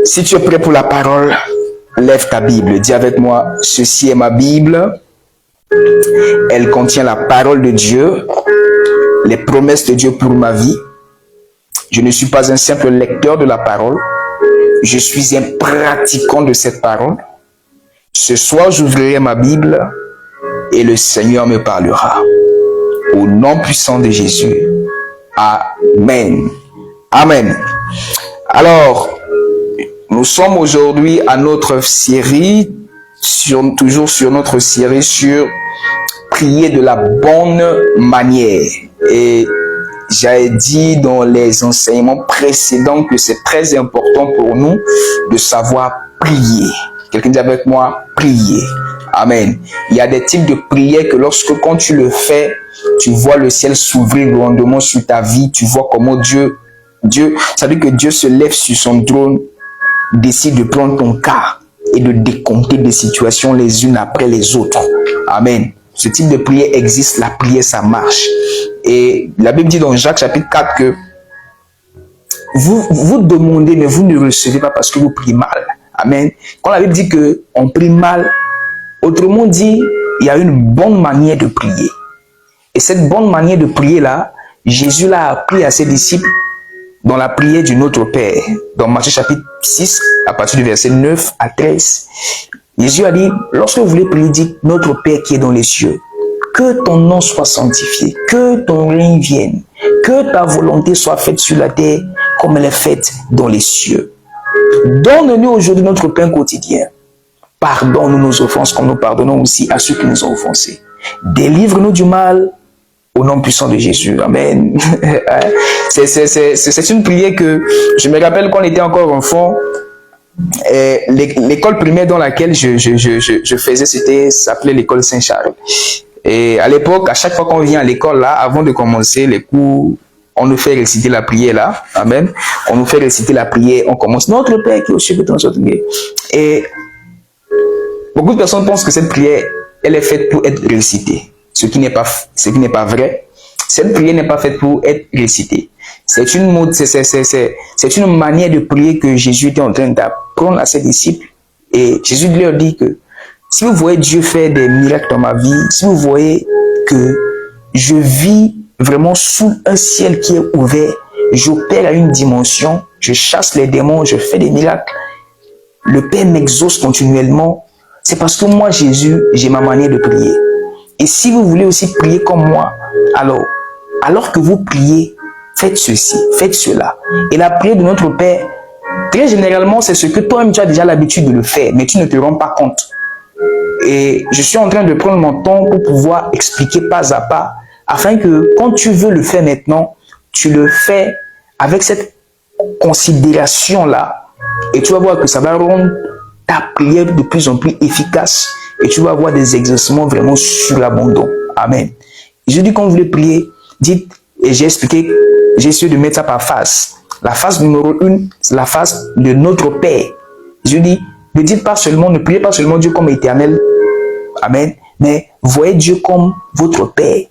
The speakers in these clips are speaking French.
Si tu es prêt pour la parole, lève ta Bible. Dis avec moi, ceci est ma Bible. Elle contient la parole de Dieu, les promesses de Dieu pour ma vie. Je ne suis pas un simple lecteur de la parole. Je suis un pratiquant de cette parole. Ce soir, j'ouvrirai ma Bible et le Seigneur me parlera. Au nom puissant de Jésus. Amen. Amen. Alors, nous sommes aujourd'hui à notre série, toujours sur notre série sur prier de la bonne manière. Et j'ai dit dans les enseignements précédents que c'est très important pour nous de savoir prier. Quelqu'un dit avec moi, prier. Amen. Il y a des types de prières que quand tu le fais, tu vois le ciel s'ouvrir grandement sur ta vie. Tu vois comment Dieu, ça veut dire que Dieu se lève sur son trône, décide de prendre ton cas et de décompter des situations les unes après les autres. Amen. Ce type de prière existe, la prière, ça marche. Et la Bible dit dans Jacques chapitre 4 que vous demandez, mais vous ne recevez pas parce que vous priez mal. Amen. Quand la Bible dit qu'on prie mal, autrement dit, il y a une bonne manière de prier. Et cette bonne manière de prier là, Jésus l'a appris à ses disciples dans la prière du Notre Père. Dans Matthieu chapitre 6, à partir du verset 9 à 13, Jésus a dit, lorsque vous voulez prier, dites, Notre Père qui est dans les cieux, que ton nom soit sanctifié, que ton règne vienne, que ta volonté soit faite sur la terre comme elle est faite dans les cieux. Donne-nous aujourd'hui notre pain quotidien. Pardonne-nous nos offenses comme nous pardonnons aussi à ceux qui nous ont offensés. Délivre-nous du mal au nom puissant de Jésus. Amen. C'est une prière que je me rappelle quand on était encore enfant. L'école primaire dans laquelle je faisais, s'appelait l'école Saint-Charles. Et à l'époque, à chaque fois qu'on vient à l'école là, avant de commencer les cours, on nous fait réciter la prière là. Amen. On nous fait réciter la prière. On commence Notre Père qui est aux cieux, que ton nom soit béni. Et beaucoup de personnes pensent que cette prière, elle est faite pour être récitée. Ce qui n'est pas vrai. Cette prière n'est pas faite pour être récitée. C'est une manière de prier que Jésus était en train d'apprendre à ses disciples. Et Jésus leur dit que si vous voyez Dieu faire des miracles dans ma vie, si vous voyez que je vis vraiment sous un ciel qui est ouvert, j'opère à une dimension, je chasse les démons, je fais des miracles, le Père m'exauce continuellement, c'est parce que moi, Jésus, j'ai ma manière de prier. Et si vous voulez aussi prier comme moi, alors que vous priez, faites ceci, faites cela. Et la prière de notre Père, très généralement, c'est ce que toi-même tu as déjà l'habitude de le faire, mais tu ne te rends pas compte. Et je suis en train de prendre mon temps pour pouvoir expliquer pas à pas, afin que quand tu veux le faire maintenant, tu le fais avec cette considération-là, et tu vas voir que ça va rendre ta prière de plus en plus efficace, et tu vas avoir des exaucements vraiment surabondants. Amen. Je dis quand vous voulez prier, dites, et j'ai expliqué, j'ai essayé de mettre ça par phase. La phase numéro 1, c'est la phase de notre Père. Je dis, ne dites pas seulement, ne priez pas seulement Dieu comme éternel. Amen. Mais voyez Dieu comme votre Père.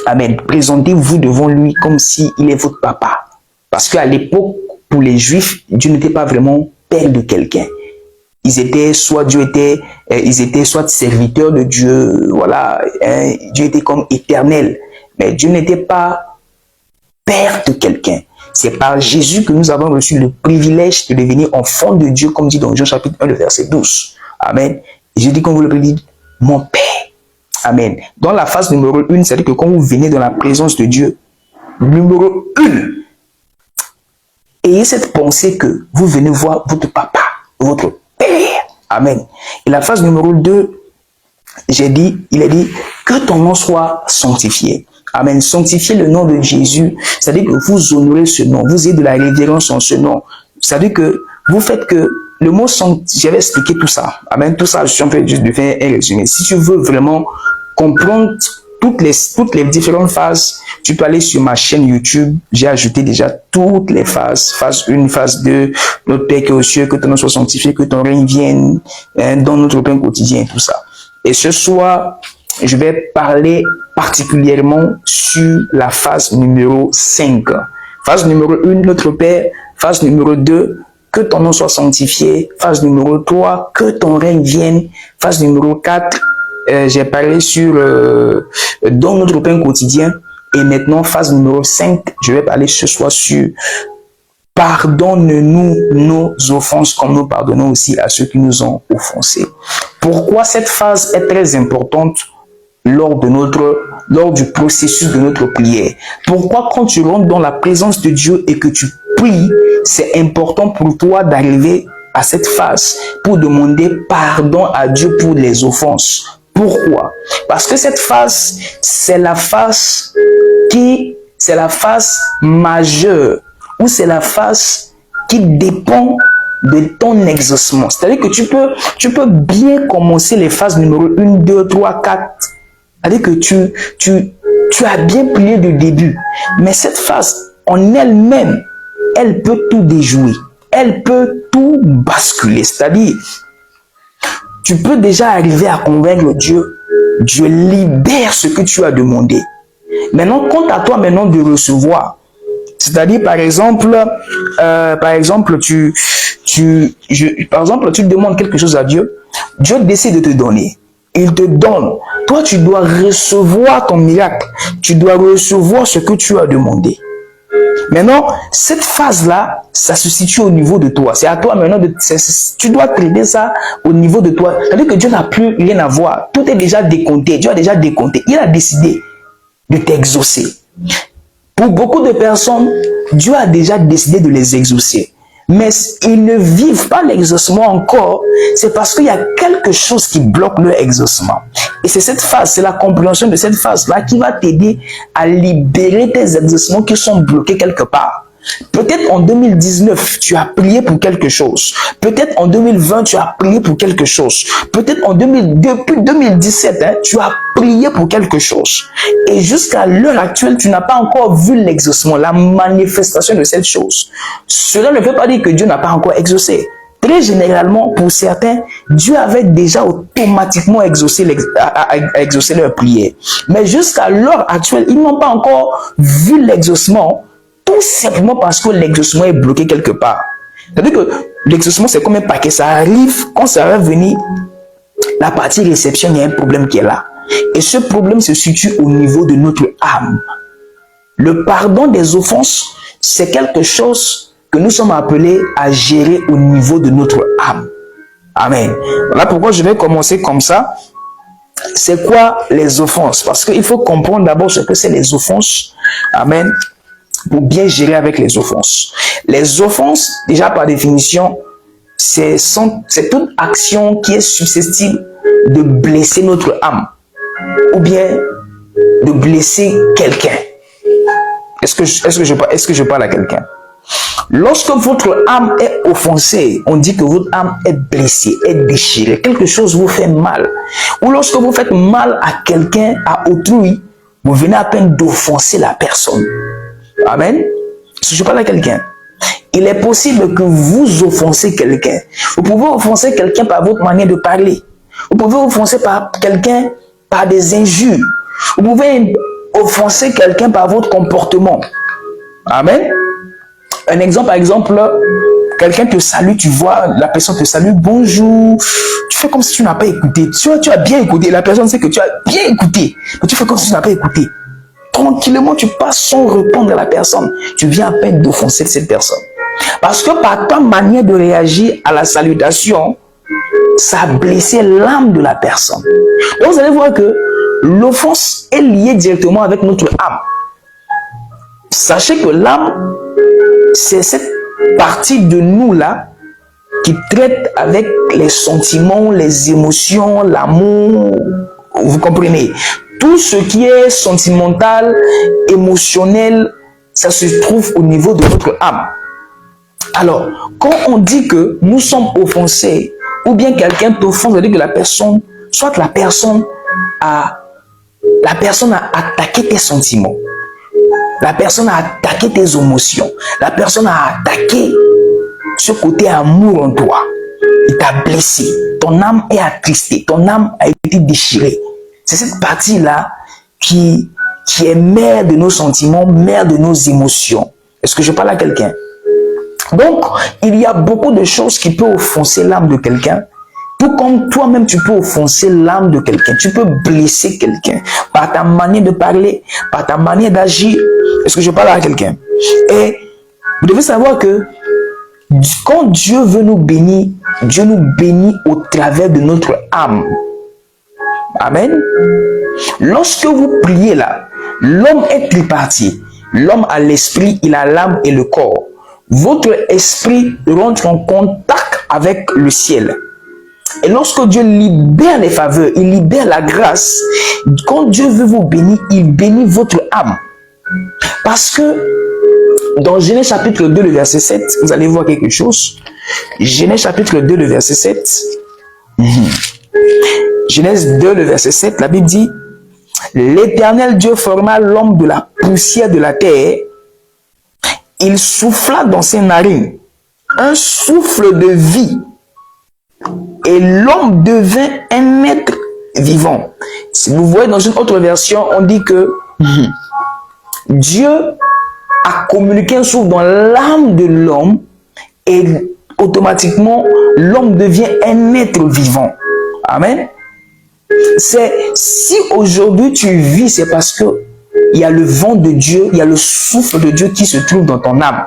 Amen. Présentez-vous devant lui comme s'il est votre papa. Parce qu'à l'époque, pour les Juifs, Dieu n'était pas vraiment père de quelqu'un. Ils étaient soit serviteurs de Dieu, voilà, hein, Dieu était comme éternel. Mais Dieu n'était pas père de quelqu'un. C'est par Jésus que nous avons reçu le privilège de devenir enfants de Dieu, comme dit dans Jean chapitre 1, le verset 12. Amen. Et je dis quand vous le priez, mon Père. Amen. Dans la phase numéro 1, c'est-à-dire que quand vous venez dans la présence de Dieu, numéro 1, ayez cette pensée que vous venez voir votre papa, votre Père. Amen. Et la phase numéro 2, il a dit que ton nom soit sanctifié. Amen. Sanctifiez le nom de Jésus. C'est-à-dire que vous honorez ce nom. Vous ayez de la révérence en ce nom. C'est-à-dire que vous faites que le mot sanctifié, j'avais expliqué tout ça. Amen. Tout ça, je suis en train de faire un résumé. Si tu veux vraiment comprendre toutes les différentes phases, tu peux aller sur ma chaîne YouTube. J'ai ajouté déjà toutes les phases. Phase 1, phase 2, notre Père qui est aux cieux, que ton nom soit sanctifié, que ton règne vienne, dans notre pain quotidien, tout ça. Et ce soir, je vais parler particulièrement sur la phase numéro 5. Phase numéro 1, notre Père. Phase numéro 2, que ton nom soit sanctifié. Phase numéro 3, que ton règne vienne. Phase numéro 4, j'ai parlé sur donne notre pain quotidien. Et maintenant, phase numéro 5, je vais parler ce soir sur pardonne-nous nos offenses comme nous pardonnons aussi à ceux qui nous ont offensés. Pourquoi cette phase est très importante lors du processus de notre prière? Pourquoi quand tu rentres dans la présence de Dieu et que tu pries, c'est important pour toi d'arriver à cette phase pour demander pardon à Dieu pour les offenses? Pourquoi? Parce que cette phase, c'est la phase majeure, ou c'est la phase qui dépend de ton exaucement. C'est-à-dire que tu peux bien commencer les phases numéro 1, 2, 3, 4. C'est-à-dire que tu as bien prié du début. Mais cette phase, en elle-même, elle peut tout déjouer. Elle peut tout basculer. C'est-à-dire, tu peux déjà arriver à convaincre Dieu. Dieu libère ce que tu as demandé. Maintenant, compte à toi maintenant de recevoir. C'est-à-dire, par exemple, tu demandes quelque chose à Dieu. Dieu décide de te donner. Il te donne. Toi, tu dois recevoir ton miracle. Tu dois recevoir ce que tu as demandé. Maintenant, cette phase-là, ça se situe au niveau de toi. C'est à toi maintenant tu dois traiter ça au niveau de toi. C'est-à-dire que Dieu n'a plus rien à voir. Tout est déjà décompté. Dieu a déjà décompté. Il a décidé de t'exaucer. Pour beaucoup de personnes, Dieu a déjà décidé de les exaucer. Mais ils ne vivent pas l'exaucement encore. C'est parce qu'il y a quelque chose qui bloque leur exaucement. Et c'est cette phase, c'est la compréhension de cette phase-là qui va t'aider à libérer tes exaucements qui sont bloqués quelque part. Peut-être en 2019, tu as prié pour quelque chose. Peut-être en 2020, tu as prié pour quelque chose. Peut-être depuis 2017, tu as prié pour quelque chose. Et jusqu'à l'heure actuelle, tu n'as pas encore vu l'exaucement, la manifestation de cette chose. Cela ne veut pas dire que Dieu n'a pas encore exaucé. Très généralement, pour certains, Dieu avait déjà automatiquement exaucé leur prière. Mais jusqu'à l'heure actuelle, ils n'ont pas encore vu l'exaucement. Tout simplement parce que l'exaucement est bloqué quelque part. C'est-à-dire que l'exaucement, c'est comme un paquet. Ça arrive, quand ça va venir, la partie réception, il y a un problème qui est là. Et ce problème se situe au niveau de notre âme. Le pardon des offenses, c'est quelque chose que nous sommes appelés à gérer au niveau de notre âme. Amen. Voilà pourquoi je vais commencer comme ça. C'est quoi les offenses? Parce qu'il faut comprendre d'abord ce que c'est les offenses. Amen. Pour bien gérer avec les offenses. Les offenses, déjà par définition, c'est toute action qui est susceptible de blesser notre âme ou bien de blesser quelqu'un. Est-ce que je parle à quelqu'un? Lorsque votre âme est offensée, on dit que votre âme est blessée, est déchirée. Quelque chose vous fait mal. Ou lorsque vous faites mal à quelqu'un, à autrui, vous venez à peine d'offenser la personne. Amen. Si je parle à quelqu'un, il est possible que vous offensez quelqu'un. Vous pouvez offenser quelqu'un par votre manière de parler. Vous pouvez offenser quelqu'un par des injures. Vous pouvez offenser quelqu'un par votre comportement. Amen. Un exemple, par exemple, quelqu'un te salue, tu vois, la personne te salue, bonjour. Tu fais comme si tu n'as pas écouté. Tu as bien écouté. La personne sait que tu as bien écouté. Mais tu fais comme si tu n'as pas écouté. Tranquillement, tu passes sans répondre à la personne. Tu viens à peine d'offenser cette personne. Parce que par ta manière de réagir à la salutation, ça a blessé l'âme de la personne. Donc vous allez voir que l'offense est liée directement avec notre âme. Sachez que l'âme, c'est cette partie de nous-là qui traite avec les sentiments, les émotions, l'amour. Vous comprenez? Tout ce qui est sentimental, émotionnel, ça se trouve au niveau de notre âme. Alors, quand on dit que nous sommes offensés, ou bien quelqu'un t'offense, ça veut dire que la personne a attaqué tes sentiments. La personne a attaqué tes émotions. La personne a attaqué ce côté amour en toi. Il t'a blessé. Ton âme est attristée. Ton âme a été déchirée. C'est cette partie-là qui est mère de nos sentiments, mère de nos émotions. Est-ce que je parle à quelqu'un? Donc, il y a beaucoup de choses qui peuvent offenser l'âme de quelqu'un. Tout comme toi-même, tu peux offenser l'âme de quelqu'un. Tu peux blesser quelqu'un par ta manière de parler, par ta manière d'agir. Est-ce que je parle à quelqu'un? Et vous devez savoir que quand Dieu veut nous bénir, Dieu nous bénit au travers de notre âme. Amen. Lorsque vous priez là, l'homme est tripartite. L'homme a l'esprit, il a l'âme et le corps. Votre esprit rentre en contact avec le ciel. Et lorsque Dieu libère les faveurs, il libère la grâce, quand Dieu veut vous bénir, il bénit votre âme. Parce que dans Genèse chapitre 2, le verset 7, vous allez voir quelque chose. Genèse chapitre 2, le verset 7. Genèse 2, le verset 7, la Bible dit: l'Éternel Dieu forma l'homme de la poussière de la terre. Il souffla dans ses narines un souffle de vie. Et l'homme devint un être vivant. Si vous voyez dans une autre version, on dit que Dieu a communiqué un souffle dans l'âme de l'homme et automatiquement l'homme devient un être vivant. Amen. C'est si aujourd'hui tu vis, c'est parce que il y a le vent de Dieu, il y a le souffle de Dieu qui se trouve dans ton âme.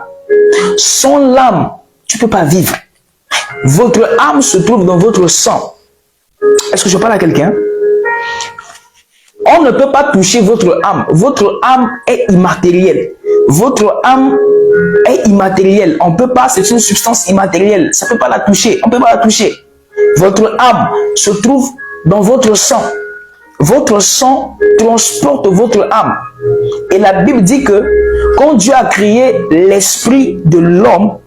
Sans l'âme, tu ne peux pas vivre. Votre âme se trouve dans votre sang. Est-ce que je parle à quelqu'un? On ne peut pas toucher votre âme. Votre âme est immatérielle. Votre âme est immatérielle. On ne peut pas, c'est une substance immatérielle. Ça ne peut pas la toucher. On ne peut pas la toucher. Votre âme se trouve dans votre sang. Votre sang transporte votre âme. Et la Bible dit que quand Dieu a créé l'esprit de l'homme,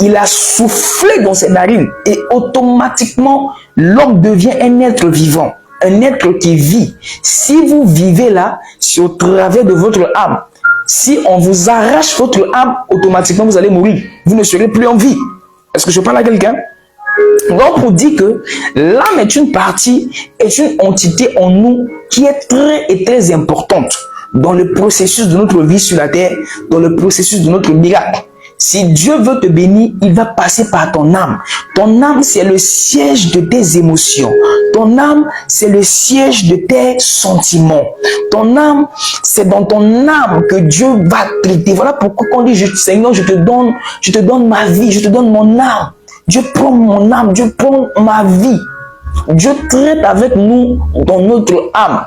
il a soufflé dans ses narines et automatiquement l'homme devient un être vivant, un être qui vit. Si vous vivez là, c'est au travers de votre âme. Si on vous arrache votre âme, automatiquement vous allez mourir. Vous ne serez plus en vie. Est-ce que je parle à quelqu'un? Donc on dit que l'âme est une partie, est une entité en nous qui est très importante dans le processus de notre vie sur la terre, dans le processus de notre miracle. Si Dieu veut te bénir, il va passer par ton âme. Ton âme, c'est le siège de tes émotions. Ton âme, c'est le siège de tes sentiments. Ton âme, c'est dans ton âme que Dieu va traiter. Voilà pourquoi on dit, Seigneur, je te donne ma vie, je te donne mon âme. Dieu prend mon âme, Dieu prend ma vie. Dieu traite avec nous dans notre âme.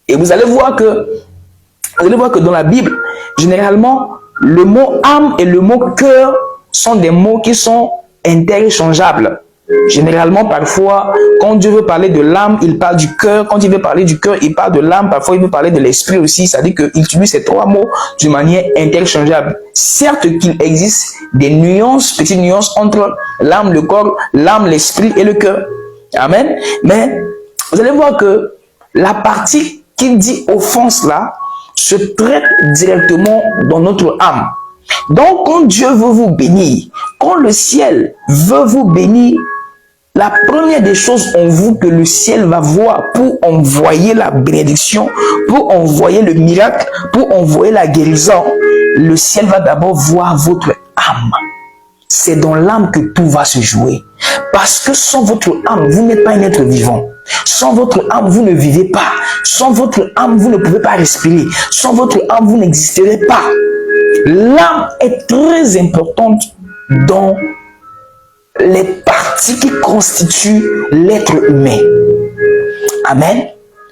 Et vous allez voir que dans la Bible, généralement, le mot âme et le mot cœur sont des mots qui sont interchangeables. Généralement, parfois, quand Dieu veut parler de l'âme, il parle du cœur. Quand il veut parler du cœur, il parle de l'âme. Parfois, il veut parler de l'esprit aussi. C'est-à-dire qu'il utilise ces trois mots d'une manière interchangeable. Certes qu'il existe des nuances, petites nuances entre l'âme, le corps, l'âme, l'esprit et le cœur. Amen. Mais vous allez voir que la partie qui dit offense là, se traite directement dans notre âme. Donc, quand Dieu veut vous bénir, quand le ciel veut vous bénir, la première des choses en vous que le ciel va voir pour envoyer la bénédiction, pour envoyer le miracle, pour envoyer la guérison, le ciel va d'abord voir votre âme. C'est dans l'âme que tout va se jouer. Parce que sans votre âme, vous n'êtes pas un être vivant. Sans votre âme, vous ne vivez pas. Sans votre âme, vous ne pouvez pas respirer. Sans votre âme, vous n'existerez pas. L'âme est très importante dans les parties qui constituent l'être humain. Amen.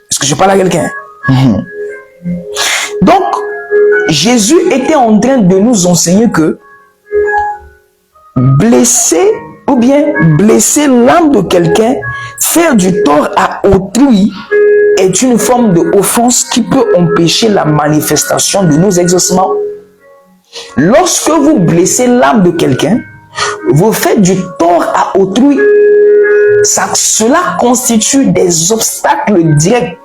Est-ce que je parle à quelqu'un? Donc, Jésus était en train de nous enseigner que blesser ou bien blesser l'âme de quelqu'un, faire du tort à autrui est une forme d'offense qui peut empêcher la manifestation de nos exaucements. Lorsque vous blessez l'âme de quelqu'un, vous faites du tort à autrui. Cela constitue des obstacles directs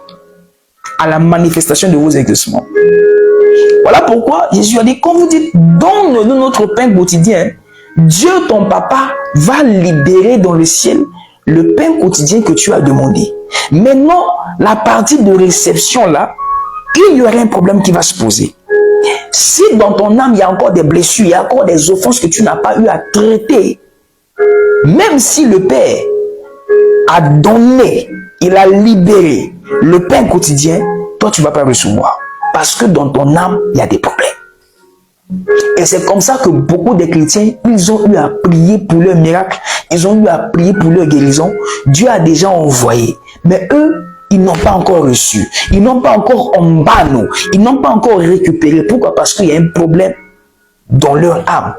à la manifestation de vos exaucements. Voilà pourquoi Jésus a dit, quand vous dites, donne-nous notre pain quotidien, Dieu, ton papa, va libérer dans le ciel le pain quotidien que tu as demandé. Maintenant, la partie de réception là, il y aura un problème qui va se poser. Si dans ton âme, il y a encore des blessures, il y a encore des offenses que tu n'as pas eu à traiter, même si le Père a donné, il a libéré le pain quotidien, toi, tu ne vas pas recevoir. Parce que dans ton âme, il y a des problèmes. Et c'est comme ça que beaucoup de chrétiens, ils ont eu à prier pour leur miracle, ils ont eu à prier pour leur guérison. Dieu a déjà envoyé. Mais eux, ils n'ont pas encore reçu. Ils n'ont pas encore en bas nous. Ils n'ont pas encore récupéré. Pourquoi? Parce qu'il y a un problème dans leur âme.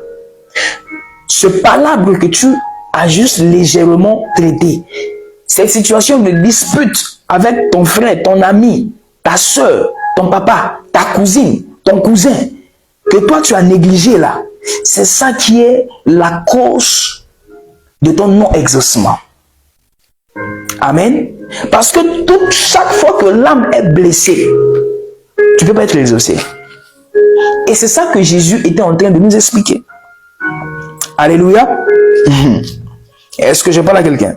Ce palabre que tu as juste légèrement traité, cette situation de dispute avec ton frère, ton ami, ta soeur, ton papa, ta cousine, ton cousin, que toi tu as négligé là, c'est ça qui est la cause de ton non-exaucement. Amen. Parce que chaque fois que l'âme est blessée, tu ne peux pas être exaucé. Et c'est ça que Jésus était en train de nous expliquer. Alléluia. Est-ce que je parle à quelqu'un?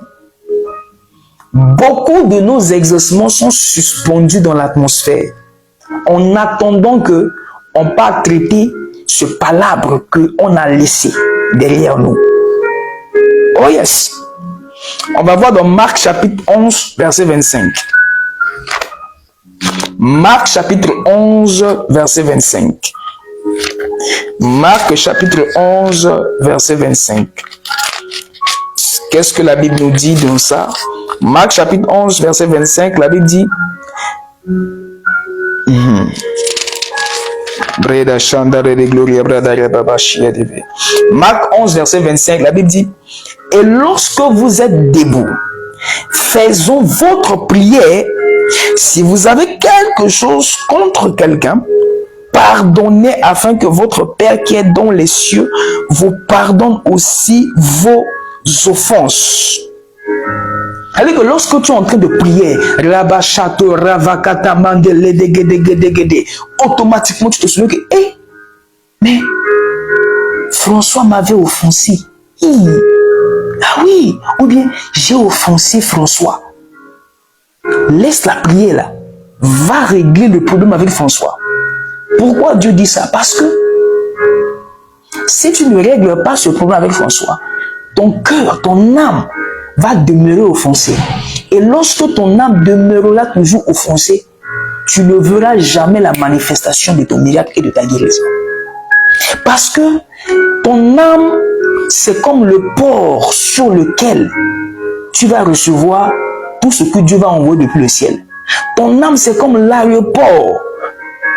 Beaucoup de nos exaucements sont suspendus dans l'atmosphère en attendant que on pas traiter ce palabre qu'on a laissé derrière nous. Oh yes. On va voir dans Marc chapitre 11, verset 25. Marc chapitre 11, verset 25. Marc chapitre 11, verset 25. Qu'est-ce que la Bible nous dit dans ça? Marc chapitre 11, verset 25, la Bible dit... Marc 11, verset 25, la Bible dit: et lorsque vous êtes debout, faisons votre prière. Si vous avez quelque chose contre quelqu'un, pardonnez afin que votre Père qui est dans les cieux vous pardonne aussi vos offenses. Alors que lorsque tu es en train de prier, automatiquement tu te souviens que, mais François m'avait offensé. Ah oui, ou bien j'ai offensé François. Laisse la prière là, va régler le problème avec François. Pourquoi Dieu dit ça? Parce que si tu ne règles pas ce problème avec François, ton cœur, ton âme va demeurer offensé. Et lorsque ton âme demeurera toujours offensée, tu ne verras jamais la manifestation de ton miracle et de ta guérison. Parce que ton âme, c'est comme le port sur lequel tu vas recevoir tout ce que Dieu va envoyer depuis le ciel. Ton âme, c'est comme l'aéroport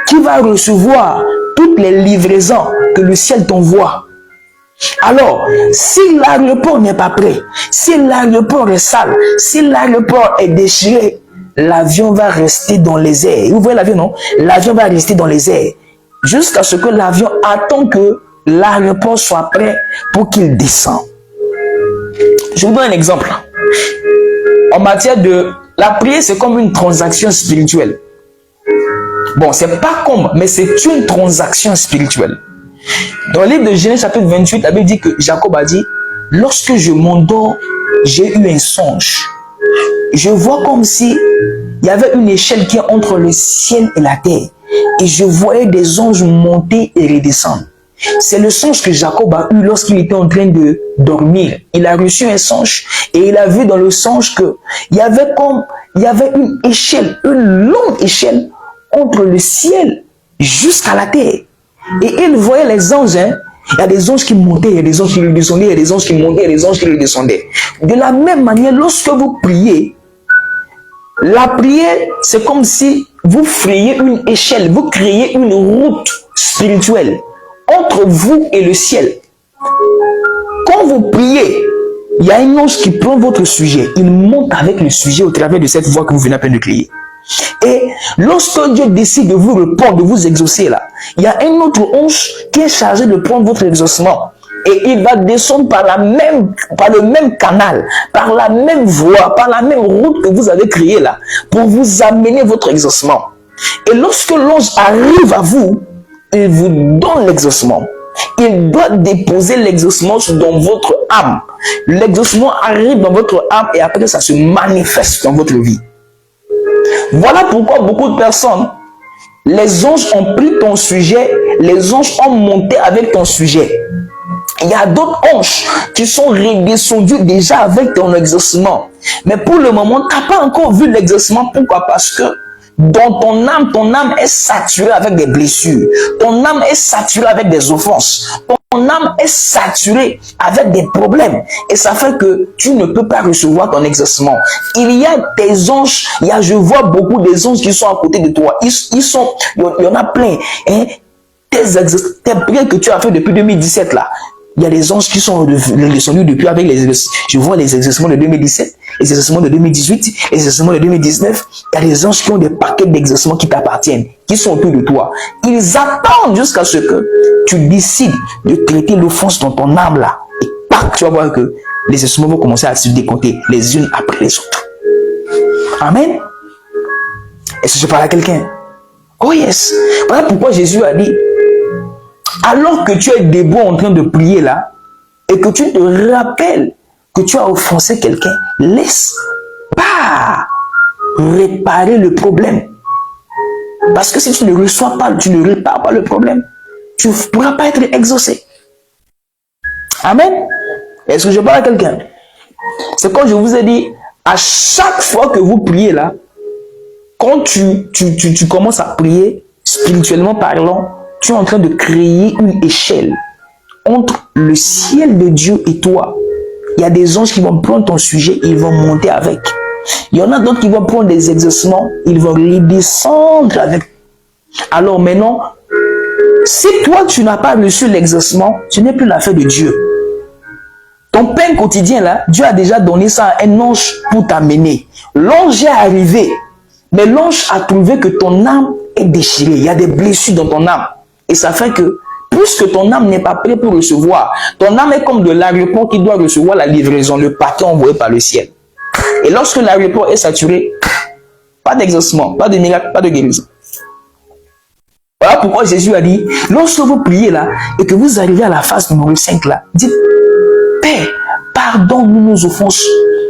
qui va recevoir toutes les livraisons que le ciel t'envoie. Alors, si l'aéroport n'est pas prêt, si l'aéroport est sale, si l'aéroport est déchiré, l'avion va rester dans les airs. Vous voyez l'avion, non? L'avion va rester dans les airs jusqu'à ce que l'avion attend que l'aéroport soit prêt pour qu'il descende. Je vous donne un exemple. En matière de... La prière, c'est comme une transaction spirituelle. Bon, c'est pas comme, mais c'est une transaction spirituelle. Dans le livre de Genèse chapitre 28, la Bible dit que Jacob a dit: lorsque je m'endors, j'ai eu un songe. Je vois comme si il y avait une échelle qui est entre le ciel et la terre. Et je voyais des anges monter et redescendre. C'est le songe que Jacob a eu lorsqu'il était en train de dormir. Il a reçu un songe et il a vu dans le songe que il y avait une échelle, une longue échelle entre le ciel jusqu'à la terre. Et il voyait les anges, il y a des anges qui montaient, il y a des anges qui redescendaient, il y a des anges qui montaient, il y a des anges qui redescendaient. De la même manière, lorsque vous priez, la prière, c'est comme si vous frayez une échelle, vous créez une route spirituelle entre vous et le ciel. Quand vous priez, il y a un ange qui prend votre sujet, il monte avec le sujet au travers de cette voix que vous venez à peine de crier. Et lorsque Dieu décide de vous répondre, de vous exaucer là, il y a un autre ange qui est chargé de prendre votre exaucement. Et il va descendre par le même canal, par la même voie, par la même route que vous avez créée là, pour vous amener votre exaucement. Et lorsque l'ange arrive à vous, il vous donne l'exaucement. Il doit déposer l'exaucement dans votre âme. L'exaucement arrive dans votre âme et après ça se manifeste dans votre vie. Voilà pourquoi beaucoup de personnes, Les anges ont pris ton sujet, les anges ont monté avec ton sujet. Il y a d'autres anges qui sont redescendus déjà avec ton exaucement. Mais pour le moment, tu n'as pas encore vu l'exaucement. Pourquoi? Parce que dans ton âme est saturée avec des blessures. Ton âme est saturée avec des offenses. Ton âme est saturée avec des problèmes. Et ça fait que tu ne peux pas recevoir ton exaucement. Il y a des anges, je vois beaucoup des anges qui sont à côté de toi. Il y en a plein. Hein? Tes prières que tu as fait depuis 2017 là. Il y a des anges qui sont descendus depuis avec les exaucements. Je vois les exaucements de 2017, les exaucements de 2018, les exaucements de 2019. Il y a des anges qui ont des paquets d'exaucements qui t'appartiennent, qui sont autour de toi. Ils attendent jusqu'à ce que tu décides de traiter l'offense dans ton âme là. Et tu vas voir que les exaucements vont commencer à se décompter les unes après les autres. Amen. Est-ce que je parle à quelqu'un? Oh yes. Voilà pourquoi Jésus a dit, alors que tu es debout en train de prier là, et que tu te rappelles que tu as offensé quelqu'un, laisse pas réparer le problème. Parce que si tu ne reçois pas, tu ne répares pas le problème, tu ne pourras pas être exaucé. Amen. Est-ce que je parle à quelqu'un? C'est comme je vous ai dit, à chaque fois que vous priez là, quand tu commences à prier, spirituellement parlant, tu es en train de créer une échelle entre le ciel de Dieu et toi. Il y a des anges qui vont prendre ton sujet et ils vont monter avec. Il y en a d'autres qui vont prendre des exaucements, ils vont les descendre avec. Alors maintenant, si toi tu n'as pas reçu l'exaucement, tu n'es plus l'affaire de Dieu. Ton pain quotidien là, Dieu a déjà donné ça à un ange pour t'amener. L'ange est arrivé, mais l'ange a trouvé que ton âme est déchirée. Il y a des blessures dans ton âme. Et ça fait que, puisque ton âme n'est pas prête pour recevoir, ton âme est comme de l'aéroport qui doit recevoir la livraison, le paquet envoyé par le ciel. Et lorsque l'aéroport est saturé, pas d'exaucement, pas de miracle, pas de guérison. Voilà pourquoi Jésus a dit, lorsque vous priez là, et que vous arrivez à la phase numéro 5 là, dites, Père, pardonne-nous nos offenses.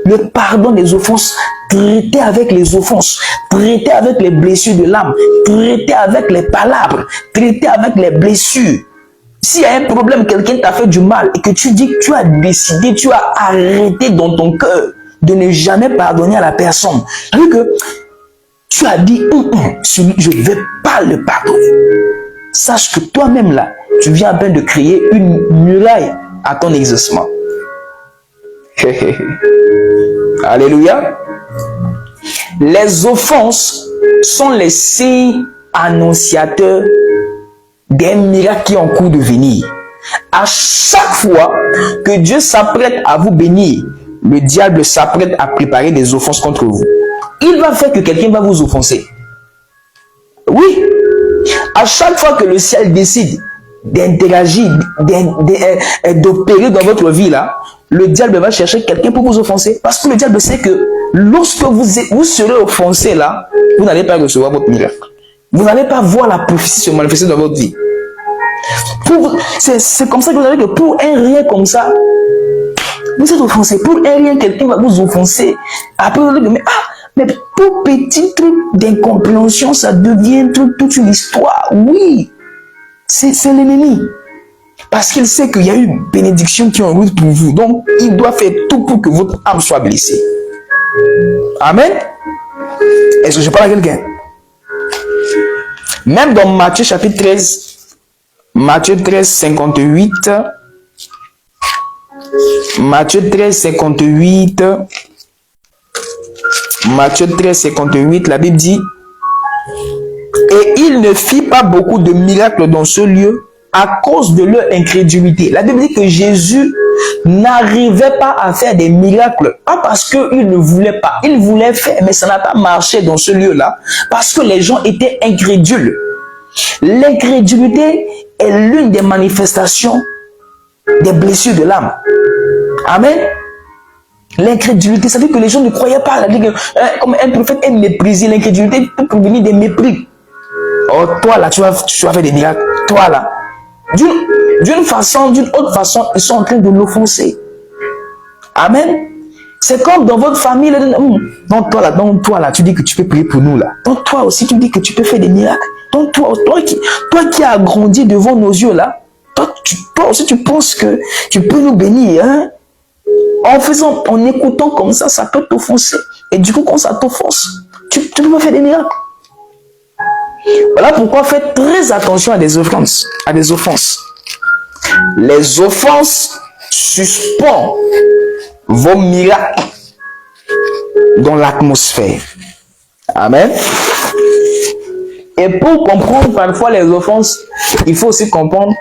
Le pardon des offenses, traiter avec les offenses, traiter avec les blessures de l'âme, traiter avec les palabres, traiter avec les blessures. S'il y a un problème, quelqu'un t'a fait du mal et que tu dis que tu as décidé, tu as arrêté dans ton cœur de ne jamais pardonner à la personne. C'est-à-dire que tu as dit, je ne vais pas le pardonner. Sache que toi-même là, tu viens à peine de créer une muraille à ton exaucement. Alléluia. Les offenses sont les signes annonciateurs des miracles qui sont en cours de venir. À chaque fois que Dieu s'apprête à vous bénir, le diable s'apprête à préparer des offenses contre vous. Il va faire que quelqu'un va vous offenser. Oui. À chaque fois que le ciel décide d'interagir, d'opérer dans votre vie là, le diable va chercher quelqu'un pour vous offenser. Parce que le diable sait que lorsque vous serez offensé là, vous n'allez pas recevoir votre miracle. Vous n'allez pas voir la prophétie se manifester dans votre vie. C'est comme ça que vous savez que pour un rien comme ça, vous êtes offensé. Pour un rien, quelqu'un va vous offenser. Après, vous allez dire, mais pour petit truc d'incompréhension, ça devient toute une histoire. Oui, c'est l'ennemi. Parce qu'il sait qu'il y a une bénédiction qui est en route pour vous. Donc, il doit faire tout pour que votre âme soit blessée. Amen. Est-ce que je parle à quelqu'un? Même dans Matthieu chapitre 13, Matthieu 13, 58, Matthieu 13, 58, Matthieu 13, 58, la Bible dit, et il ne fit pas beaucoup de miracles dans ce lieu à cause de leur incrédulité. La Bible dit que Jésus n'arrivait pas à faire des miracles, pas parce qu'il ne voulait pas. Il voulait faire, mais ça n'a pas marché dans ce lieu-là, parce que les gens étaient incrédules. L'incrédulité est l'une des manifestations des blessures de l'âme. Amen. L'incrédulité, ça veut dire que les gens ne croyaient pas. Comme un prophète est méprisé, l'incrédulité peut provenir des mépris. Oh, toi là, tu vas faire des miracles. Toi là. D'une façon, d'une autre façon, ils sont en train de l'offenser. Amen. C'est comme dans votre famille. Donc toi là, tu dis que tu peux prier pour nous là. Donc toi aussi, tu dis que tu peux faire des miracles. Donc toi qui as grandi devant nos yeux là, toi aussi tu penses que tu peux nous bénir, hein? En écoutant comme ça peut t'offenser. Et du coup, quand ça t'offense, tu ne peux pas faire des miracles. Voilà pourquoi faites très attention à des offenses. Les offenses suspendent vos miracles dans l'atmosphère. Amen. Et pour comprendre parfois les offenses, il faut aussi comprendre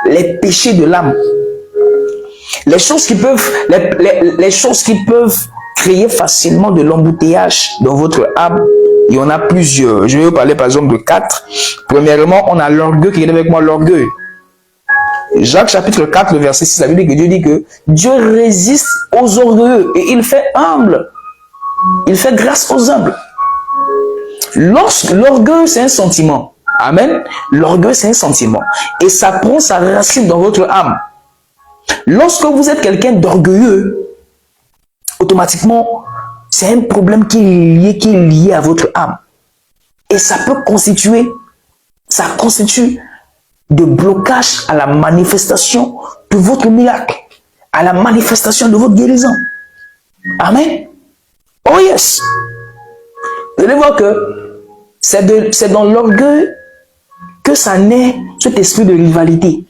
les péchés de l'âme. Les choses qui peuvent créer facilement de l'embouteillage dans votre âme, il y en a plusieurs. Je vais vous parler par exemple de 4. Premièrement, on a l'orgueil. Qui est avec moi, l'orgueil. Jacques chapitre 4, le verset 6, la Bible dit que Dieu résiste aux orgueilleux et il fait humble. Il fait grâce aux humbles. L'orgueil, c'est un sentiment. Amen. L'orgueil, c'est un sentiment. Et ça prend sa racine dans votre âme. Lorsque vous êtes quelqu'un d'orgueilleux, automatiquement, c'est un problème qui est lié à votre âme. Et ça constitue de blocage à la manifestation de votre miracle, à la manifestation de votre guérison. Amen. Oh yes. Vous allez voir que c'est dans l'orgueil que ça naît cet esprit de rivalité.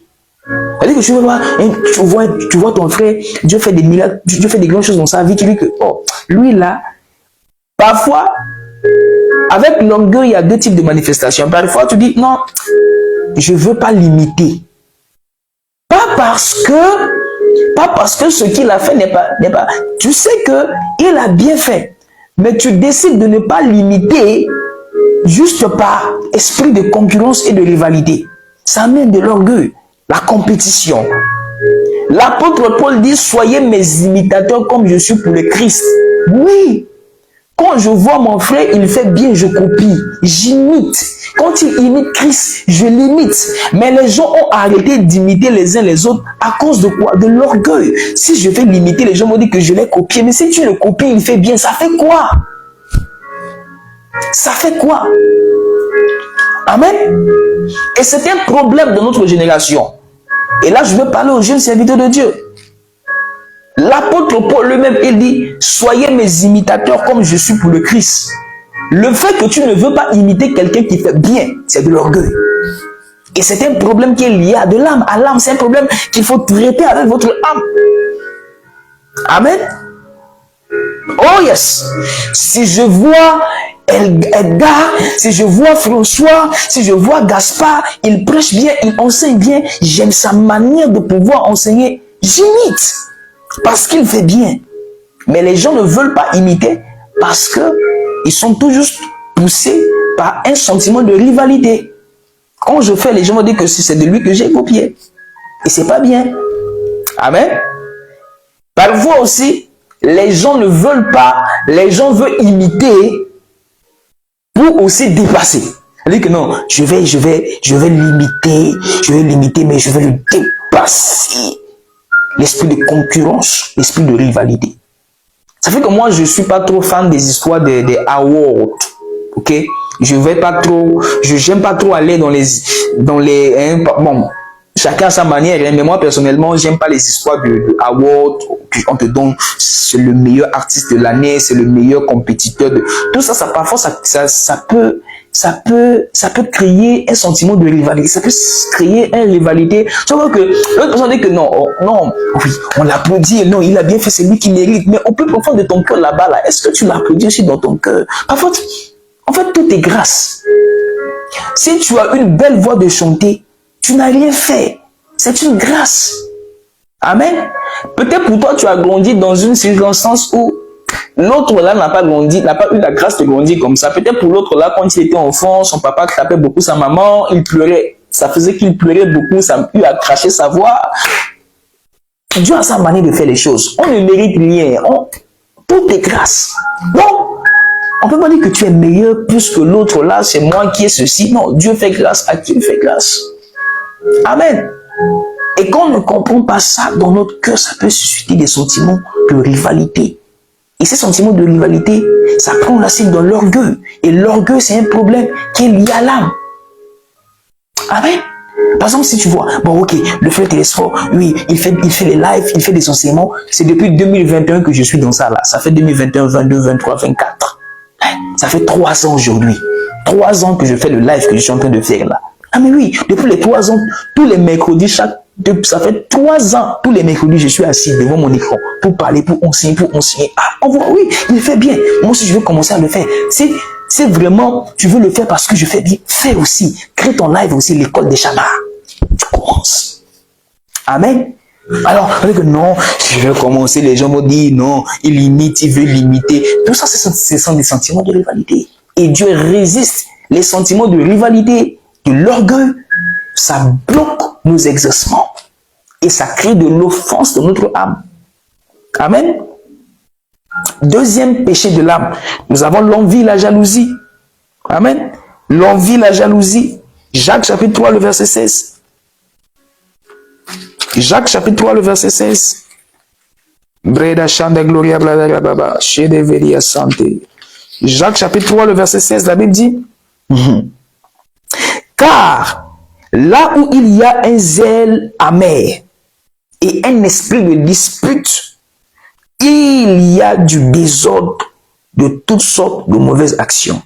C'est-à-dire que tu vois ton frère, Dieu fait des miracles, Dieu fait des grandes choses dans sa vie, tu dis que, oh, lui là, parfois, avec l'orgueil, il y a 2 types de manifestations. Parfois, tu dis, non, je ne veux pas l'imiter. Pas parce que ce qu'il a fait n'est pas. Tu sais qu'il a bien fait, mais tu décides de ne pas l'imiter juste par esprit de concurrence et de rivalité. Ça amène de l'orgueil. La compétition. L'apôtre Paul dit, soyez mes imitateurs comme je suis pour le Christ. Oui. Quand je vois mon frère, il fait bien, je copie, j'imite. Quand il imite Christ, je l'imite. Mais les gens ont arrêté d'imiter les uns les autres à cause de quoi? De l'orgueil. Si je vais l'imiter, les gens m'ont dit que je l'ai copié. Mais si tu le copies, il fait bien, ça fait quoi? Ça fait quoi? Amen. Et c'est un problème de notre génération. Et là, je veux parler aux jeunes serviteurs de Dieu. L'apôtre Paul lui-même, il dit, soyez mes imitateurs comme je suis pour le Christ. Le fait que tu ne veux pas imiter quelqu'un qui fait bien, c'est de l'orgueil. Et c'est un problème qui est lié à de l'âme. À l'âme, c'est un problème qu'il faut traiter avec votre âme. Amen. Oh yes. Si je vois Edgar, si je vois François, si je vois Gaspard, il prêche bien, il enseigne bien, j'aime sa manière de pouvoir enseigner, j'imite parce qu'il fait bien. Mais les gens ne veulent pas imiter parce que ils sont tout juste poussés par un sentiment de rivalité. Quand je fais, les gens me disent que c'est de lui que j'ai copié. Et c'est pas bien. Amen. Parfois aussi, les gens ne veulent pas, les gens veulent imiter pour aussi dépasser. C'est-à-dire que non, je vais l'imiter, mais je vais le dépasser. L'esprit de concurrence, l'esprit de rivalité. Ça fait que moi, je ne suis pas trop fan des histoires des awards. Ok? J'aime pas trop aller dans les bon, chacun à sa manière, mais moi personnellement, j'aime pas les histoires de awards. On te donne, c'est le meilleur artiste de l'année, c'est le meilleur compétiteur de tout ça. Parfois ça peut créer un sentiment de rivalité. Ça peut créer une rivalité. Tu vois que l'autre personne dit que non, oui, on l'applaudit, non, il a bien fait, c'est lui qui mérite. Mais au plus profond de ton cœur là-bas, là, est-ce que tu l'applaudis aussi dans ton cœur? Parfois, en fait, tout est grâce. Si tu as une belle voix de chanter, tu n'as rien fait. C'est une grâce. Amen. Peut-être pour toi, tu as grandi dans une circonstance où l'autre là n'a pas grandi, n'a pas eu la grâce de grandir comme ça. Peut-être pour l'autre là, quand il était enfant, son papa tapait beaucoup sa maman, il pleurait. Ça faisait qu'il pleurait beaucoup, ça a eu à cracher sa voix. Dieu a sa manière de faire les choses. On ne mérite rien. Tout est grâce. Donc, on ne peut pas dire que tu es meilleur plus que l'autre là, c'est moi qui ai ceci. Non, Dieu fait grâce à qui il fait grâce. Amen. Et quand on ne comprend pas ça dans notre cœur, ça peut susciter des sentiments de rivalité. Et ces sentiments de rivalité, ça prend racine dans l'orgueil. Et l'orgueil, c'est un problème qui est lié à l'âme. Amen. Par exemple, si tu vois, bon, ok, le frère Télésphore, oui, il fait les lives, il fait des enseignements. C'est depuis 2021 que je suis dans ça, là. Ça fait 2021, 22, 23, 24. Ça fait 3 ans aujourd'hui. 3 ans que je fais le live que je suis en train de faire, là. Ah, mais oui, depuis les 3 ans, tous les mercredis, ça fait 3 ans, tous les mercredis, je suis assis devant mon écran pour parler, pour enseigner. Ah, on voit, oui, il fait bien. Moi aussi, je veux commencer à le faire. C'est vraiment, tu veux le faire parce que je fais bien, fais aussi. Crée ton live aussi, l'école des chamars. Tu commences. Amen. Alors, avec non, je veux commencer, les gens vont dire non, il imite, il veut l'imiter. Tout ça, ce sont des sentiments de rivalité. Et Dieu résiste les sentiments de rivalité, de l'orgueil. Ça bloque nos exaucements. Et ça crée de l'offense dans notre âme. Amen. Deuxième péché de l'âme, nous avons l'envie et la jalousie. Amen. L'envie, la jalousie. Jacques chapitre 3, le verset 16. Jacques chapitre 3, le verset 16. Breda chanda gloria bla baba, chez veria santé. Jacques chapitre 3, le verset 16, la Bible dit car là où il y a un zèle amer et un esprit de dispute, il y a du désordre de toutes sortes de mauvaises actions.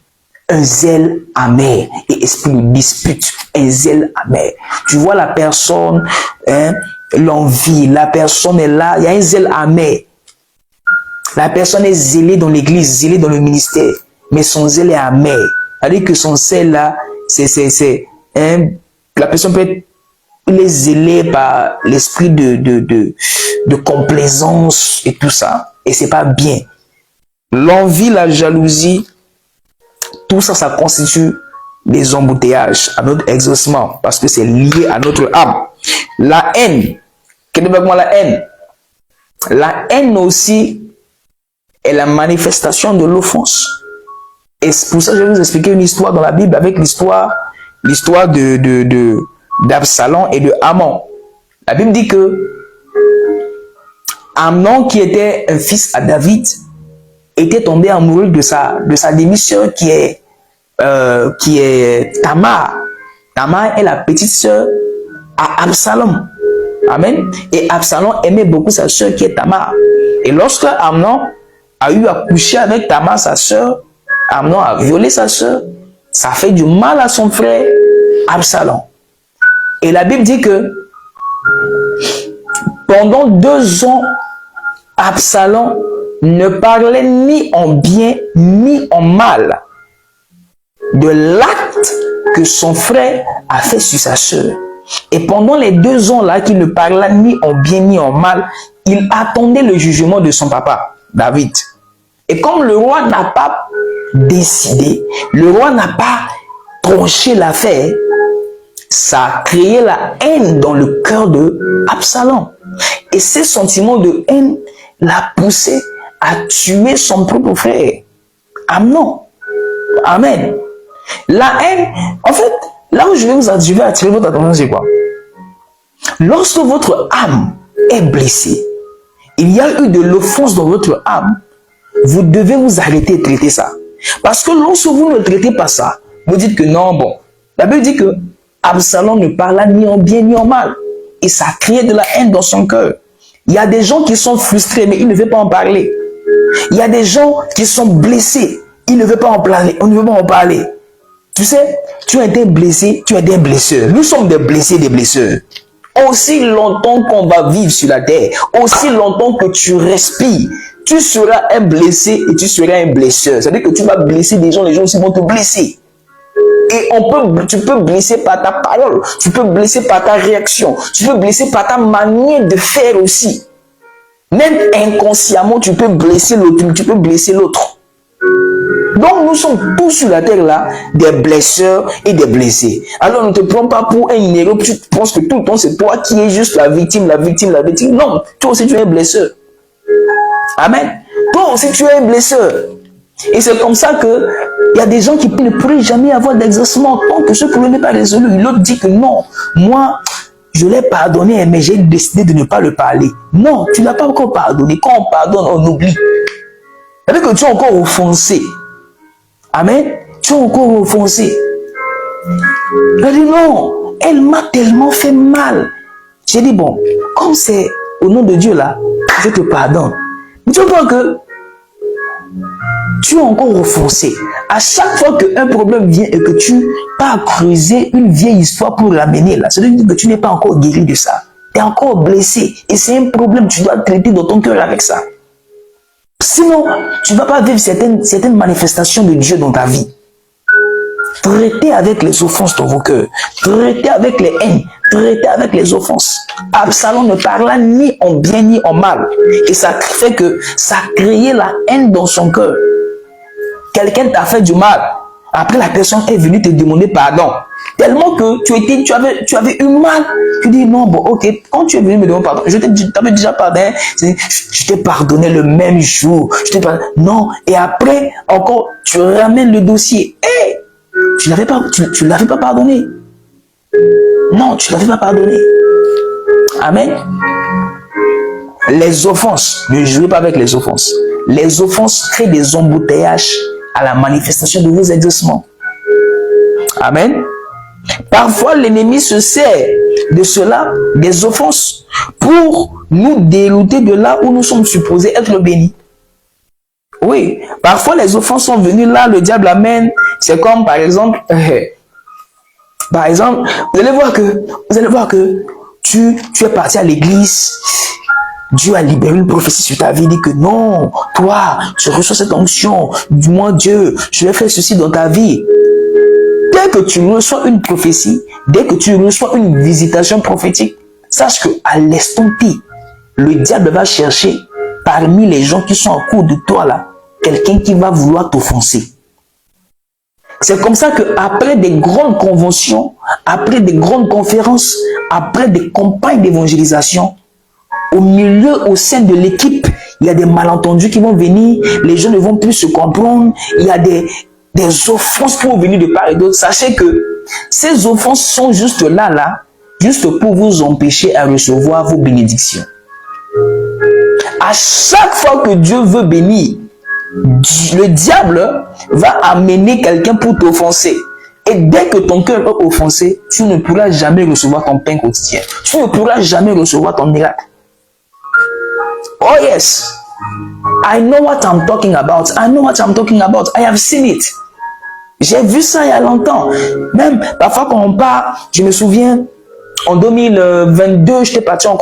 Un zèle amer et esprit de dispute. Un zèle amer. Tu vois la personne, hein, l'envie, la personne est là, il y a un zèle amer. La personne est zélée dans l'église, zélée dans le ministère, mais son zèle est amer. C'est-à-dire que son zèle là, hein, la personne peut être zélée par l'esprit de complaisance et tout ça, et c'est pas bien. L'envie, la jalousie, tout ça, ça constitue des embouteillages à notre exaucement, parce que c'est lié à notre âme. La haine, qu'est-ce que la haine? La haine aussi est la manifestation de l'offense. Et c'est pour ça que je vais vous expliquer une histoire dans la Bible avec l'histoire d'Absalom et de Amnon. La Bible dit que Amnon, qui était un fils à David, était tombé amoureux de sa demi-sœur qui est Tamar. Tamar est la petite sœur à Absalom. Amen. Et Absalom aimait beaucoup sa sœur qui est Tamar. Et lorsque Amnon a eu à coucher avec Tamar, sa sœur, Amnon a violé sa sœur, ça fait du mal à son frère Absalom. Et la Bible dit que pendant 2 ans, Absalom ne parlait ni en bien ni en mal de l'acte que son frère a fait sur sa sœur. Et pendant les 2 ans là qu'il ne parlait ni en bien ni en mal, il attendait le jugement de son papa, David. Et comme le roi n'a pas décidé, le roi n'a pas tranché l'affaire, ça a créé la haine dans le cœur de Absalom. Et ces sentiments de haine l'a poussé à tuer son propre frère, Amnon. Amen. La haine, en fait, là où je vais attirer votre attention, c'est quoi? Lorsque votre âme est blessée, il y a eu de l'offense dans votre âme, vous devez vous arrêter de traiter ça. Parce que lorsque vous ne traitez pas ça, vous dites que non, bon, la Bible dit que Absalom ne parla ni en bien ni en mal. Et ça crée de la haine dans son cœur. Il y a des gens qui sont frustrés, mais ils ne veulent pas en parler. Il y a des gens qui sont blessés, ils ne veulent pas en parler. On ne veut pas en parler. Tu sais, tu as été blessé, tu es des blesseurs. Nous sommes des blessés, des blesseurs. Aussi longtemps qu'on va vivre sur la terre, aussi longtemps que tu respires, tu seras un blessé et tu seras un blesseur. C'est-à-dire que tu vas blesser des gens, les gens aussi vont te blesser. Et tu peux blesser par ta parole, tu peux blesser par ta réaction, tu peux blesser par ta manière de faire aussi. Même inconsciemment, tu peux blesser l'autre, tu peux blesser l'autre. Donc nous sommes tous sur la terre là, des blesseurs et des blessés. Alors ne te prends pas pour un héros, tu penses que tout le temps c'est toi qui es juste la victime, la victime, la victime. Non, toi aussi tu es un blesseur. Amen. Toi aussi tu es un blesseur. Et c'est comme ça que il y a des gens qui ne pourraient jamais avoir d'exaucement tant que ce problème n'est pas résolu. L'autre dit que non, moi, je l'ai pardonné, mais j'ai décidé de ne pas le parler. Non, tu ne l'as pas encore pardonné. Quand on pardonne, on oublie. C'est-à-dire que tu es encore offensé. Amen. Tu es encore offensé. Elle dit non, elle m'a tellement fait mal. J'ai dit bon, comme c'est au nom de Dieu là, je te pardonne. Mais tu vois que tu es encore offensé. À chaque fois qu'un problème vient et que tu pars creuser une vieille histoire pour l'amener là, ça veut dire que tu n'es pas encore guéri de ça. Tu es encore blessé. Et c'est un problème, tu dois traiter dans ton cœur avec ça. Sinon, tu ne vas pas vivre certaines manifestations de Dieu dans ta vie. Traitez avec les offenses dans vos cœurs. Traitez avec les haines. Traitez avec les offenses. Absalom ne parla ni en bien ni en mal. Et ça fait que ça a créé la haine dans son cœur. Quelqu'un t'a fait du mal. Après, la personne est venue te demander pardon. Tellement que tu avais eu mal. Tu dis non, bon, ok. Quand tu es venu me demander pardon, je t'avais déjà pardonné. Je t'ai pardonné le même jour. Non. Et après, encore, tu ramènes le dossier. Hey! Tu l'avais pas pardonné. Non, tu l'avais pas pardonné. Amen. Les offenses, ne jouez pas avec les offenses. Les offenses créent des embouteillages à la manifestation de vos exaucements. Amen. Parfois, l'ennemi se sert de cela, des offenses, pour nous dérouter de là où nous sommes supposés être bénis. Oui, parfois les offenses sont venues là, le diable amène. C'est comme par exemple, vous allez voir que tu es parti à l'église, Dieu a libéré une prophétie sur ta vie, il dit que non, toi, tu reçois cette onction, du moins Dieu, je vais faire ceci dans ta vie. Dès que tu reçois une prophétie, dès que tu reçois une visitation prophétique, sache qu'à l'instant T, le diable va chercher parmi les gens qui sont en cours de toi là, quelqu'un qui va vouloir t'offenser. C'est comme ça qu'après des grandes conventions, après des grandes conférences, après des campagnes d'évangélisation, au milieu, au sein de l'équipe, il y a des malentendus qui vont venir, les gens ne vont plus se comprendre, il y a des offenses qui vont venir de part et d'autre. Sachez que ces offenses sont juste là, juste pour vous empêcher à recevoir vos bénédictions. À chaque fois que Dieu veut bénir, le diable va amener quelqu'un pour t'offenser. Et dès que ton cœur est offensé, tu ne pourras jamais recevoir ton pain quotidien. Tu ne pourras jamais recevoir ton miracle. Oh yes, I know what I'm talking about. I know what I'm talking about. I have seen it. J'ai vu ça il y a longtemps. Même parfois quand on part, je me souviens, en 2022, j'étais parti en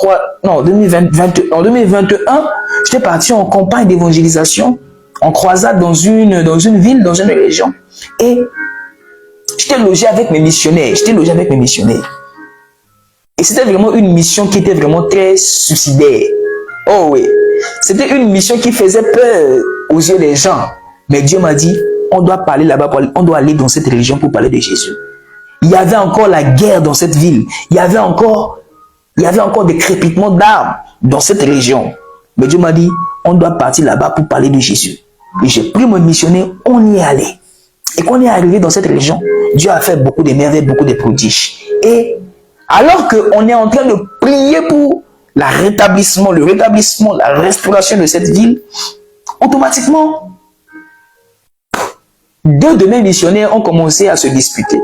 en 2021, j'étais parti en campagne d'évangélisation, en croisade dans une ville, dans une région. Et j'étais logé avec mes missionnaires. Et c'était vraiment une mission qui était vraiment très suicidaire. Oh oui. C'était une mission qui faisait peur aux yeux des gens. Mais Dieu m'a dit, on doit parler là-bas, on doit aller dans cette région pour parler de Jésus. Il y avait encore la guerre dans cette ville. Il y avait encore des crépitements d'armes dans cette région. Mais Dieu m'a dit, on doit partir là-bas pour parler de Jésus. Et j'ai pris mon missionnaire, on y est allé. Et quand on est arrivé dans cette région, Dieu a fait beaucoup de merveilles, beaucoup de prodiges. Et alors qu'on est en train de prier pour le rétablissement, la restauration de cette ville, automatiquement, deux de mes missionnaires ont commencé à se disputer.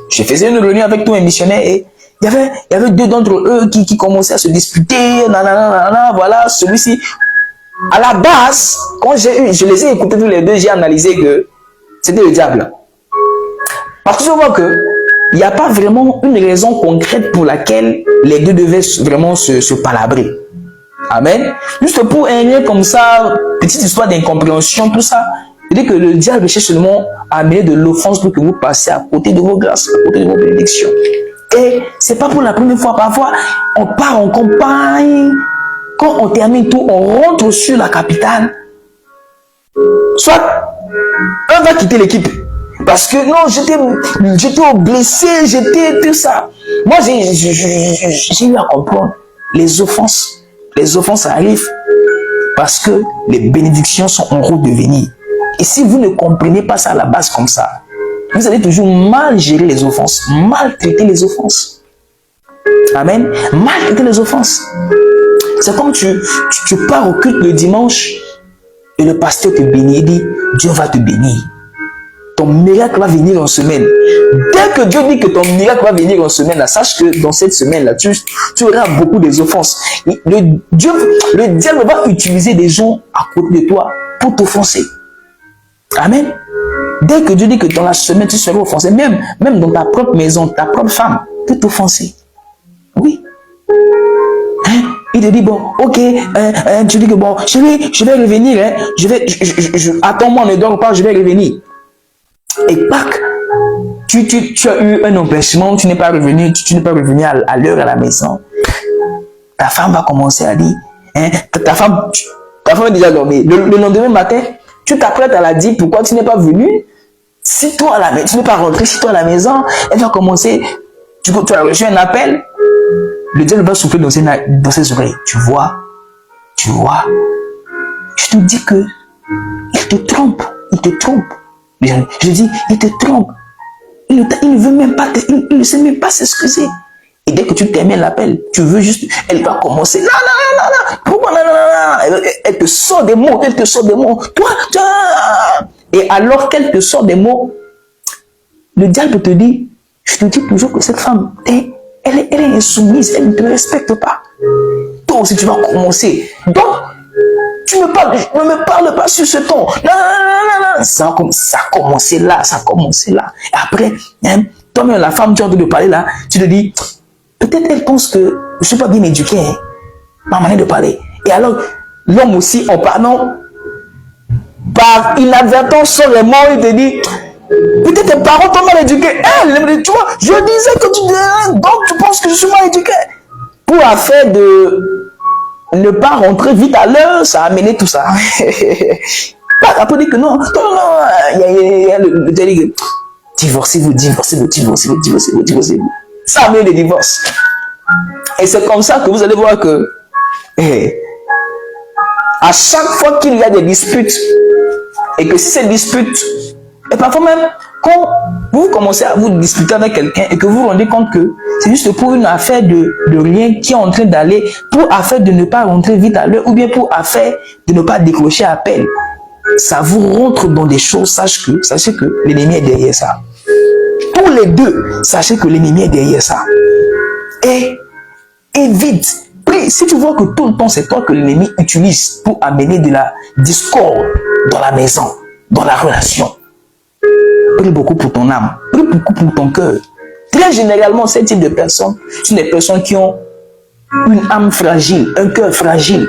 Je faisais une réunion avec tous mes missionnaires et il y avait deux d'entre eux qui commençaient à se disputer. Voilà, celui-ci. À la base, quand je les ai écoutés tous les deux, j'ai analysé que c'était le diable. Parce que je vois que il n'y a pas vraiment une raison concrète pour laquelle les deux devaient vraiment se palabrer. Amen. Juste pour un lien comme ça, petite histoire d'incompréhension, tout ça. C'est que le diable cherche seulement à amener de l'offense pour que vous passiez à côté de vos grâces, à côté de vos bénédictions. Et c'est pas pour la première fois. Parfois, on part en campagne. Quand on termine tout, on rentre sur la capitale. Soit un va quitter l'équipe. Parce que non, j'étais blessé, j'étais tout ça. Moi, j'ai eu à comprendre. Les offenses arrivent parce que les bénédictions sont en route de venir. Et si vous ne comprenez pas ça à la base comme ça, vous allez toujours mal gérer les offenses, mal traiter les offenses. Amen. Mal traiter les offenses. C'est comme tu pars au culte le dimanche, et le pasteur te bénit, il dit, Dieu va te bénir. Ton miracle va venir en semaine. Dès que Dieu dit que ton miracle va venir en semaine, là, sache que dans cette semaine-là, tu auras beaucoup des offenses. Le diable va utiliser des gens à côté de toi pour t'offenser. Amen. Dès que Dieu dit que dans la semaine, tu seras offensé, même dans ta propre maison, ta propre femme peut t'offenser. Oui. Hein? Il te dit, bon, ok, tu dis que bon, chérie, je vais revenir, hein, attends-moi, ne dors pas, je vais revenir. Et pac, tu as eu un empêchement, tu n'es pas revenu, à l'heure à la maison. Ta femme va commencer à dire, hein, ta femme est déjà dormie. Le lendemain matin, tu t'apprêtes à la dire, pourquoi tu n'es pas venu? Si toi à la maison, tu n'es pas rentré, si toi à la maison, elle va commencer, tu as reçu un appel, le diable va souffler dans ses oreilles. Tu vois, je te dis que il te trompe. Je dis, il te trompe. Il ne veut même pas, il ne sait même pas s'excuser. Et dès que tu termines l'appel, tu veux juste, elle va commencer, pourquoi, elle te sort des mots, toi, et alors qu'elle te sort des mots, le diable te dit, je te dis toujours que cette femme, elle est insoumise, elle ne te respecte pas. Toi aussi, tu vas commencer. Donc, ne me parle pas sur ce ton. Non. Ça a commencé là. Et après, hein, toi-même, la femme, tu es en train de parler là, tu te dis, peut-être elle pense que je ne suis pas bien éduqué, hein, ma manière de parler. Et alors, l'homme aussi, en parlant, par inadvertance, sur les mots, il te dit, peut-être tes parents t'ont mal éduqué. Tu vois, je disais que tu disais, donc tu penses que je suis mal éduqué. Pour affaire de ne pas rentrer vite à l'heure, ça a amené tout ça. Après dire que non, il y a le délit. Divorcez-vous. Ça amène les divorces. Et c'est comme ça que vous allez voir que à chaque fois qu'il y a des disputes, et que si ces disputes, et parfois même, quand vous commencez à vous disputer avec quelqu'un et que vous vous rendez compte que c'est juste pour une affaire de rien qui est en train d'aller, pour affaire de ne pas rentrer vite à l'heure, ou bien pour affaire de ne pas décrocher appel, ça vous rentre dans des choses, sachez que l'ennemi est derrière ça. Pour les deux, sachez que l'ennemi est derrière ça. Et évite. Si tu vois que tout le temps c'est toi que l'ennemi utilise pour amener de la discorde dans la maison, dans la relation, prie beaucoup pour ton âme, prie beaucoup pour ton cœur. Très généralement, ce type de personnes sont des personnes qui ont une âme fragile, un cœur fragile,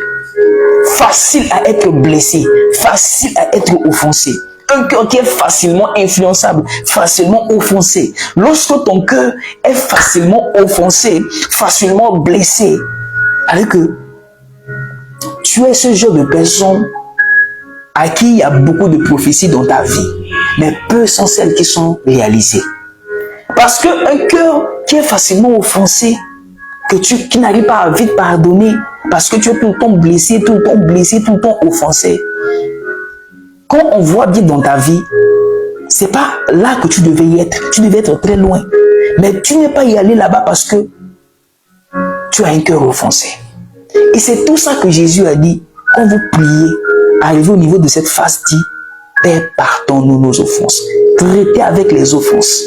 facile à être blessé, facile à être offensé. Un cœur qui est facilement influençable, facilement offensé. Lorsque ton cœur est facilement offensé, facilement blessé, alors que tu es ce genre de personne à qui il y a beaucoup de prophéties dans ta vie, mais peu sont celles qui sont réalisées. Parce qu'un cœur qui est facilement offensé, qui n'arrive pas à vite pardonner, parce que tu es tout le temps blessé, tout le temps offensé. Quand on voit bien dans ta vie, c'est pas là que tu devais y être. Tu devais être très loin. Mais tu n'es pas y aller là-bas parce que tu as un cœur offensé. Et c'est tout ça que Jésus a dit. Quand vous priez, arrivez au niveau de cette phase, dit, Père, pardonne-nous nos offenses. Traitez avec les offenses.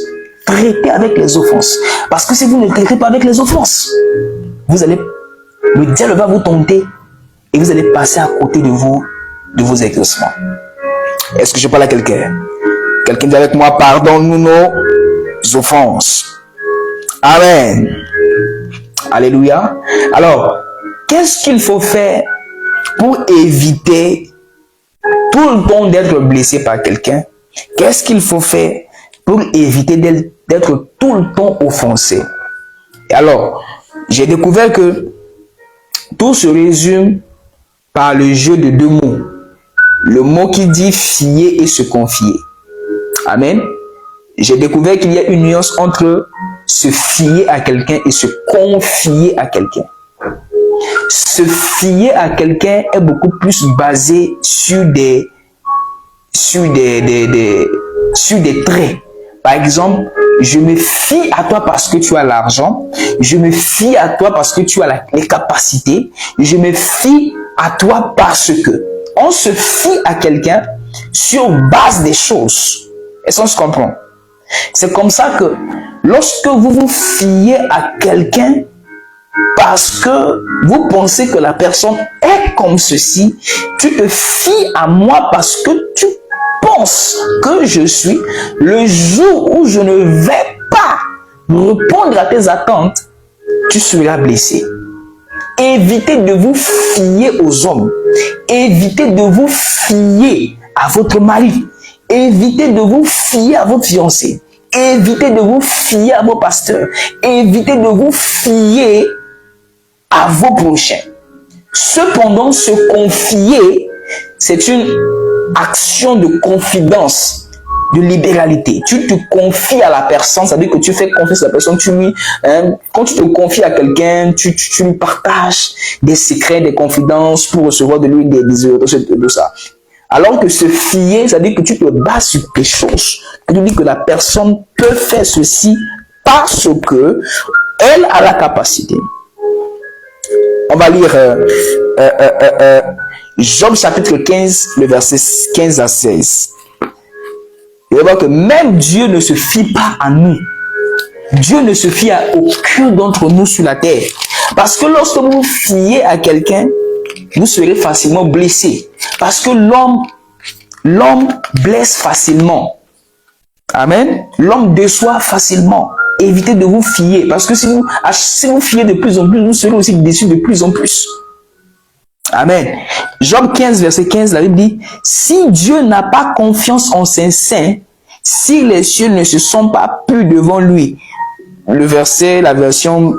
Traitez avec les offenses. Parce que si vous ne traitez pas avec les offenses, le diable va vous tenter et vous allez passer à côté de vos exaucements. Est-ce que je parle à quelqu'un? Quelqu'un dit avec moi, pardonne-nous nos offenses. Amen. Alléluia. Alors, qu'est-ce qu'il faut faire pour éviter tout le temps d'être blessé par quelqu'un? Qu'est-ce qu'il faut faire pour éviter d'être tout le temps offensé? Et alors, j'ai découvert que tout se résume par le jeu de deux mots. Le mot qui dit fier et se confier. Amen. J'ai découvert qu'il y a une nuance entre se fier à quelqu'un et se confier à quelqu'un. Se fier à quelqu'un est beaucoup plus basé sur des traits. Par exemple, je me fie à toi parce que tu as l'argent. Je me fie à toi parce que tu as les capacités. Je me fie à toi parce que. On se fie à quelqu'un sur base des choses. Est-ce qu'on se comprend? C'est comme ça que lorsque vous vous fiez à quelqu'un parce que vous pensez que la personne est comme ceci, tu te fies à moi parce que tu penses que je suis, le jour où je ne vais pas répondre à tes attentes, tu seras blessé. Évitez de vous fier aux hommes. Évitez de vous fier à votre mari. Évitez de vous fier à votre fiancé. Évitez de vous fier à vos pasteurs. Évitez de vous fier à vos prochains. Cependant, se confier, c'est une action de confidence, de libéralité. Tu te confies à la personne, ça veut dire que tu fais confiance à la personne. Quand tu te confies à quelqu'un, tu lui partages des secrets, des confidences pour recevoir de lui des de ça. Alors que se fier, ça veut dire que tu te bases sur des choses. Tu dis que la personne peut faire ceci parce que elle a la capacité. On va lire Job chapitre 15, le verset 15 à 16. Il va voir que même Dieu ne se fie pas à nous. Dieu ne se fie à aucun d'entre nous sur la terre. Parce que lorsque vous vous fiez à quelqu'un, vous serez facilement blessé. Parce que l'homme blesse facilement. Amen. L'homme déçoit facilement. Évitez de vous fier. Parce que si vous fiez de plus en plus, vous serez aussi déçus de plus en plus. Amen. Job 15, verset 15, la Bible dit, si Dieu n'a pas confiance en ses saints, si les cieux ne se sont pas plus devant lui. Le verset, la version,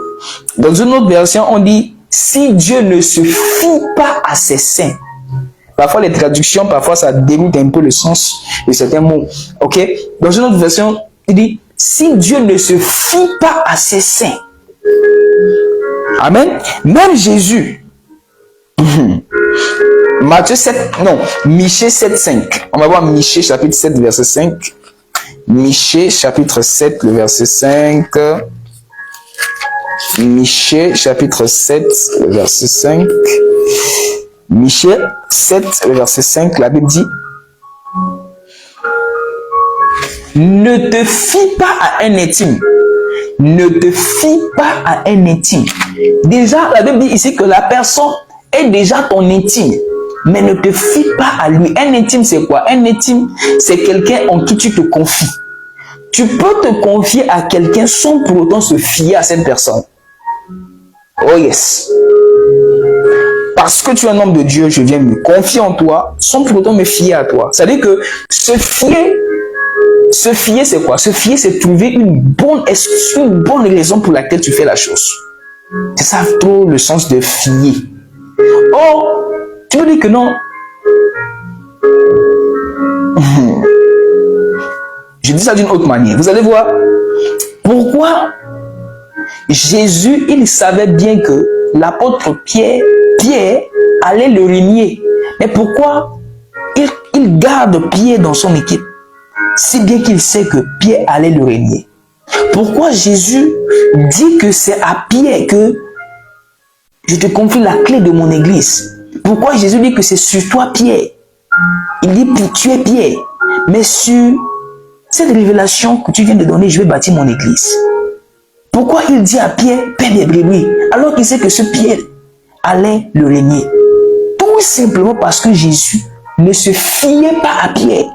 dans une autre version, on dit, si Dieu ne se fie pas à ses saints. Parfois, les traductions, parfois, ça déroute un peu le sens de certains mots. Ok? Dans une autre version, il dit, si Dieu ne se fie pas à ses saints. Amen. Même Jésus. Matthieu 7, non, Michée 7, 5. On va voir Michée chapitre 7, verset 5. Michée chapitre 7, le verset 5. Michée chapitre 7, le verset 5. Michée 7, le verset 5, la Bible dit, ne te fie pas à un intime. Ne te fie pas à un intime. Déjà, la Bible dit ici que la personne est déjà ton intime. Mais ne te fie pas à lui. Un intime, c'est quoi? Un intime, c'est quelqu'un en qui tu te confies. Tu peux te confier à quelqu'un sans pour autant se fier à cette personne. Oh yes. Parce que tu es un homme de Dieu, je viens me confier en toi sans pour autant me fier à toi. C'est-à-dire que se fier, c'est quoi? Se fier, c'est trouver une bonne raison pour laquelle tu fais la chose. C'est ça trop le sens de fier. Oh, tu me dis que non. Je dis ça d'une autre manière. Vous allez voir pourquoi Jésus, il savait bien que l'apôtre Pierre allait le renier. Mais pourquoi il garde Pierre dans son équipe? Si bien qu'il sait que Pierre allait le renier. Pourquoi Jésus dit que c'est à Pierre que je te confie la clé de mon église? Pourquoi Jésus dit que c'est sur toi Pierre? Il dit tu es Pierre. Mais sur cette révélation que tu viens de donner, je vais bâtir mon église. Pourquoi il dit à Pierre, paix des brebis, alors qu'il sait que ce Pierre allait le régner? Tout simplement parce que Jésus ne se fiait pas à Pierre.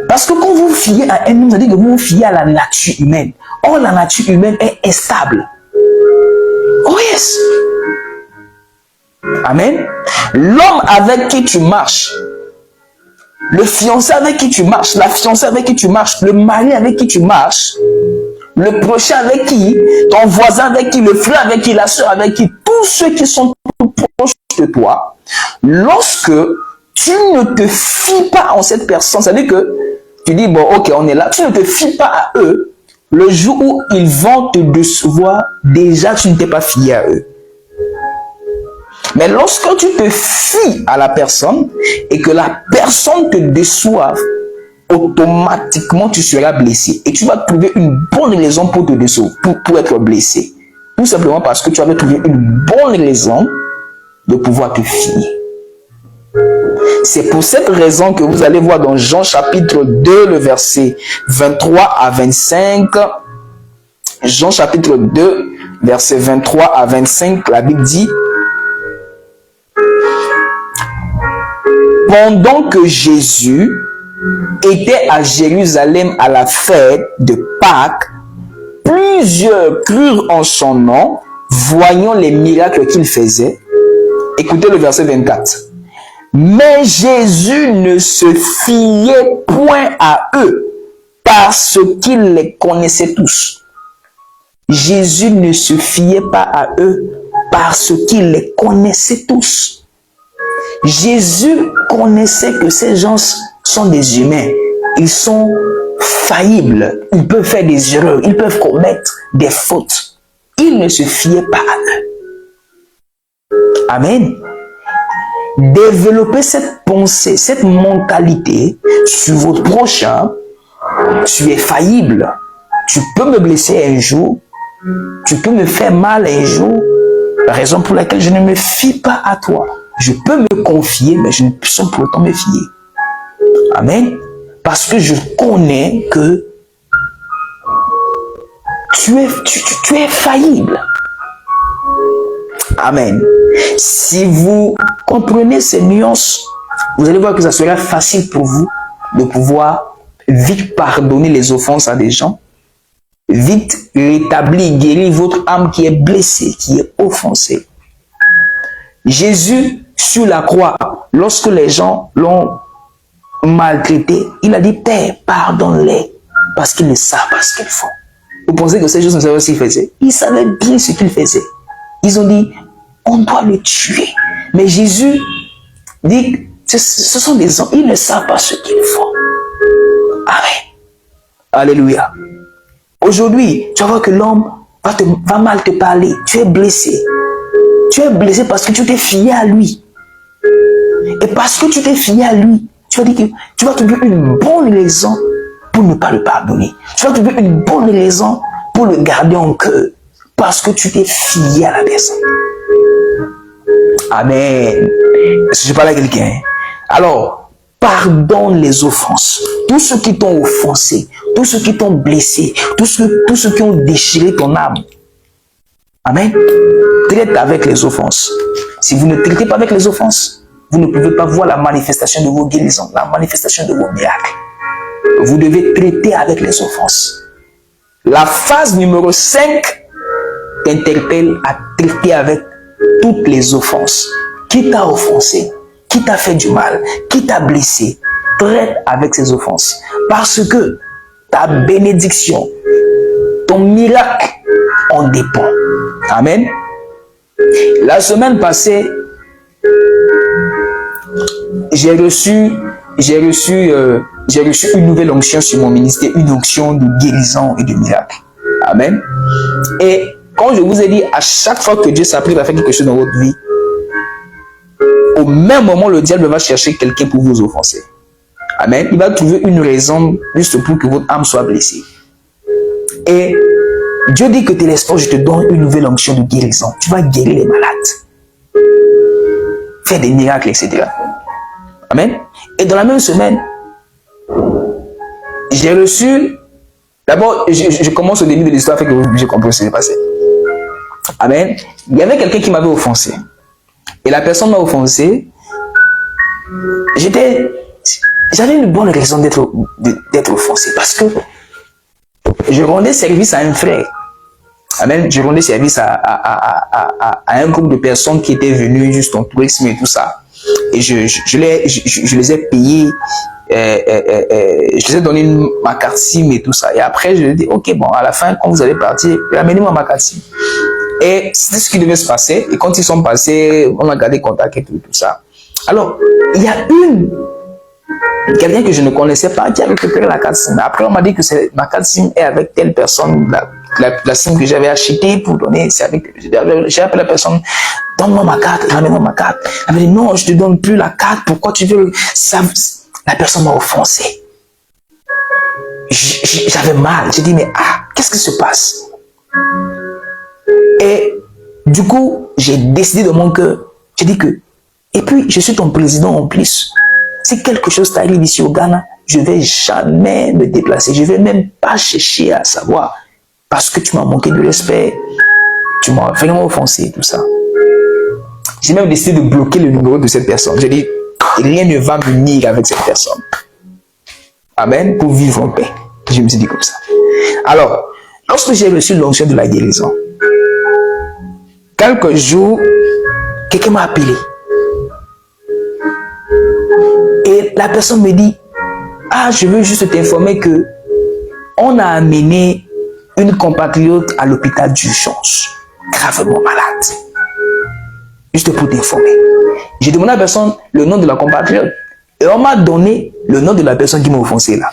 Parce que quand vous fiez à un homme, ça veut dire que vous vous fiez à la nature humaine. Or, la nature humaine est instable. Oh yes. Amen. L'homme avec qui tu marches, le fiancé avec qui tu marches, la fiancée avec qui tu marches, le mari avec qui tu marches, le prochain avec qui, ton voisin avec qui, le frère avec qui, la soeur avec qui, tous ceux qui sont proches de toi, lorsque tu ne te fies pas en cette personne, ça veut dire que tu dis, bon, ok, on est là, tu ne te fies pas à eux, le jour où ils vont te décevoir, déjà tu ne t'es pas fié à eux. Mais lorsque tu te fies à la personne et que la personne te déçoive, automatiquement tu seras blessé. Et tu vas trouver une bonne raison pour te décevoir, pour être blessé. Tout simplement parce que tu avais trouvé une bonne raison de pouvoir te fier. C'est pour cette raison que vous allez voir dans Jean chapitre 2, le verset 23 à 25. Jean chapitre 2, verset 23 à 25, la Bible dit: pendant que Jésus était à Jérusalem à la fête de Pâques, plusieurs crurent en son nom, voyant les miracles qu'il faisait. Écoutez le verset 24. Mais Jésus ne se fiait point à eux, parce qu'il les connaissait tous. Jésus ne se fiait pas à eux, parce qu'il les connaissait tous. Jésus connaissait que ces gens sont des humains. Ils sont faillibles. Ils peuvent faire des erreurs. Ils peuvent commettre des fautes. Il ne se fiait pas à eux. Amen. Développez cette pensée, cette mentalité sur votre prochain. Tu es faillible. Tu peux me blesser un jour. Tu peux me faire mal un jour. La raison pour laquelle je ne me fie pas à toi. Je peux me confier, mais je ne peux sans pour autant me fier. Amen. Parce que je connais que tu es faillible. Amen. Si vous comprenez ces nuances, vous allez voir que ça sera facile pour vous de pouvoir vite pardonner les offenses à des gens, vite rétablir, guérir votre âme qui est blessée, qui est offensée. Jésus, sur la croix, lorsque les gens l'ont maltraité, il a dit: Père, pardonne-les, parce qu'ils ne savent pas ce qu'ils font. Vous pensez que ces gens ne savaient pas ce qu'ils faisaient? Ils savaient bien ce qu'ils faisaient. Ils ont dit: on doit le tuer. Mais Jésus dit: ce sont des hommes, ils ne savent pas ce qu'ils font. Amen. Alléluia. Aujourd'hui, tu vas voir que l'homme va mal te parler. Tu es blessé. Tu es blessé parce que tu t'es fié à lui. Et parce que tu t'es fié à lui, tu vas trouver une bonne raison pour ne pas le pardonner. Tu vas trouver une bonne raison pour le garder en cœur. Parce que tu t'es fié à la personne. Amen. Est-ce que je parle à quelqu'un? Alors, pardonne les offenses. Tous ceux qui t'ont offensé, tous ceux qui t'ont blessé, tous ceux qui ont déchiré ton âme. Amen. Traite avec les offenses. Si vous ne traitez pas avec les offenses, vous ne pouvez pas voir la manifestation de vos guérisons, la manifestation de vos miracles. Vous devez traiter avec les offenses. La phase numéro 5 t'interpelle à traiter avec toutes les offenses. Qui t'a offensé, qui t'a fait du mal, qui t'a blessé, traite avec ces offenses. Parce que ta bénédiction, ton miracle en dépend. Amen. La semaine passée, j'ai reçu une nouvelle onction sur mon ministère, une onction de guérison et de miracle. Amen. Et quand je vous ai dit, à chaque fois que Dieu s'apprête à faire quelque chose dans votre vie, au même moment, le diable va chercher quelqu'un pour vous offenser. Amen. Il va trouver une raison juste pour que votre âme soit blessée. Et Dieu dit que tes espoirs, je te donne une nouvelle onction de guérison. Tu vas guérir les malades. Faire des miracles, etc. Amen. Et dans la même semaine, j'ai reçu... D'abord, je commence au début de l'histoire afin que vous puissiez comprendre ce qui s'est passé. Amen. Il y avait quelqu'un qui m'avait offensé. Et la personne m'a offensé. J'avais une bonne raison d'être offensé. Parce que je rendais service à un frère. Amen. Je rendais service à un groupe de personnes qui étaient venues juste en tourisme et tout ça. Et je les ai payés. Je les ai donné ma carte SIM et tout ça. Et après, je lui ai dit, ok, bon, à la fin, quand vous allez partir, amenez-moi ma carte SIM. Et c'était ce qui devait se passer. Et quand ils sont passés, on a gardé contact et tout ça. Alors, il y a quelqu'un que je ne connaissais pas qui a récupéré la carte SIM. Après, on m'a dit que ma carte SIM est avec telle personne. La SIM que j'avais achetée pour donner, c'est avec... J'ai appelé la personne, donne-moi ma carte, ramène-moi ma carte. Elle m'a dit, non, je te donne plus la carte, pourquoi tu veux... Ça... La personne m'a offensé. J'avais mal. J'ai dit, mais qu'est-ce qui se passe? Et du coup, j'ai décidé de mon cœur. J'ai dit que Et puis, je suis ton président en plus. Si quelque chose t'arrive ici au Ghana, je ne vais jamais me déplacer. Je ne vais même pas chercher à savoir. Parce que tu m'as manqué de respect. Tu m'as vraiment offensé, tout ça. J'ai même décidé de bloquer le numéro de cette personne. J'ai dit, rien ne va m'unir avec cette personne. Amen, pour vivre en paix. Je me suis dit comme ça. Alors, lorsque j'ai reçu l'onction de la guérison, quelques jours, quelqu'un m'a appelé. Et la personne me dit, ah, je veux juste t'informer que on a amené une compatriote à l'hôpital d'urgence, gravement malade. Juste pour t'informer. J'ai demandé à la personne le nom de la compatriote. Et on m'a donné le nom de la personne qui m'a offensé là.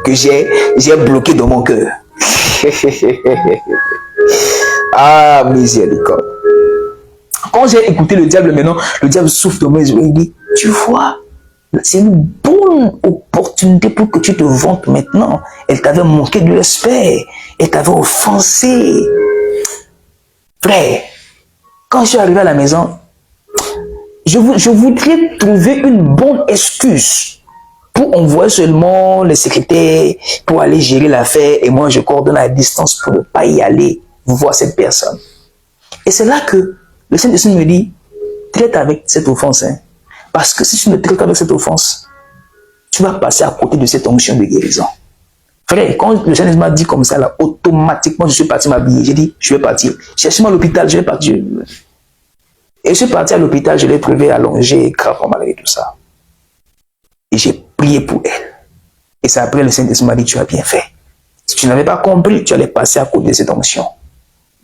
Que j'ai bloqué dans mon cœur. Ah, miséricorde. Quand j'ai écouté le diable maintenant, le diable souffle dans mes yeux. Il dit, tu vois, c'est une bonne opportunité pour que tu te vantes maintenant. Elle t'avait manqué de respect. Elle t'avait offensé. Frère, quand je suis arrivé à la maison, je voudrais trouver une bonne excuse pour envoyer seulement le secrétaire pour aller gérer l'affaire et moi je coordonne à distance pour ne pas y aller voir cette personne. Et c'est là que le Saint-Esprit me dit, traite avec cette offense. Hein, parce que si tu ne traites avec cette offense, tu vas passer à côté de cette onction de guérison. Frère, quand le Saint-Esprit m'a dit comme ça, là, automatiquement je suis parti m'habiller. J'ai dit, je vais partir. Cherche-moi à l'hôpital, je vais partir. Et je suis parti à l'hôpital, je l'ai trouvé allongé, gravement malade et tout ça. Et j'ai prié pour elle. Et c'est après le Saint-Esprit m'a dit, tu as bien fait. Si tu n'avais pas compris, tu allais passer à côté de cette onction.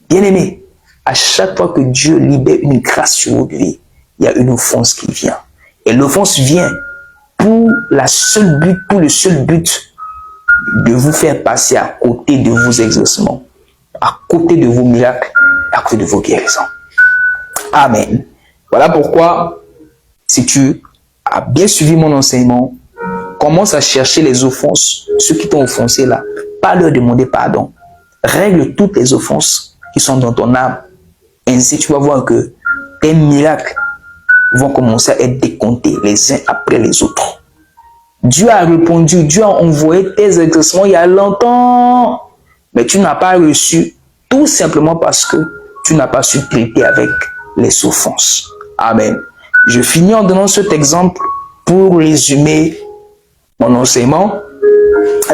Bien-aimé, à chaque fois que Dieu libère une grâce sur votre vie, il y a une offense qui vient. Et l'offense vient pour le seul but de vous faire passer à côté de vos exaucements, à côté de vos miracles, à côté de vos guérisons. Amen. Voilà pourquoi, si tu as bien suivi mon enseignement, commence à chercher les offenses, ceux qui t'ont offensé là, pas leur demander pardon. Règle toutes les offenses qui sont dans ton âme. Ainsi, tu vas voir que tes miracles vont commencer à être décomptés les uns après les autres. Dieu a répondu, Dieu a envoyé tes exaucements il y a longtemps, mais tu n'as pas reçu tout simplement parce que tu n'as pas su traiter avec les offenses. Amen. Je finis en donnant cet exemple pour résumer mon enseignement.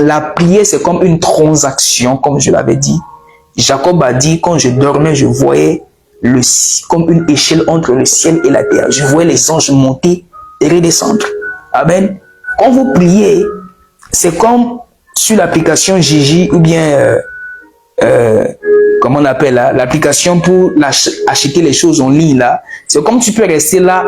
La prière, c'est comme une transaction, comme je l'avais dit. Jacob a dit, quand je dormais, je voyais comme une échelle entre le ciel et la terre. Je voyais les anges monter et redescendre. Amen. Quand vous priez, c'est comme sur l'application Gigi ou bien, comment on appelle là, l'application pour acheter les choses en ligne là. C'est comme tu peux rester là,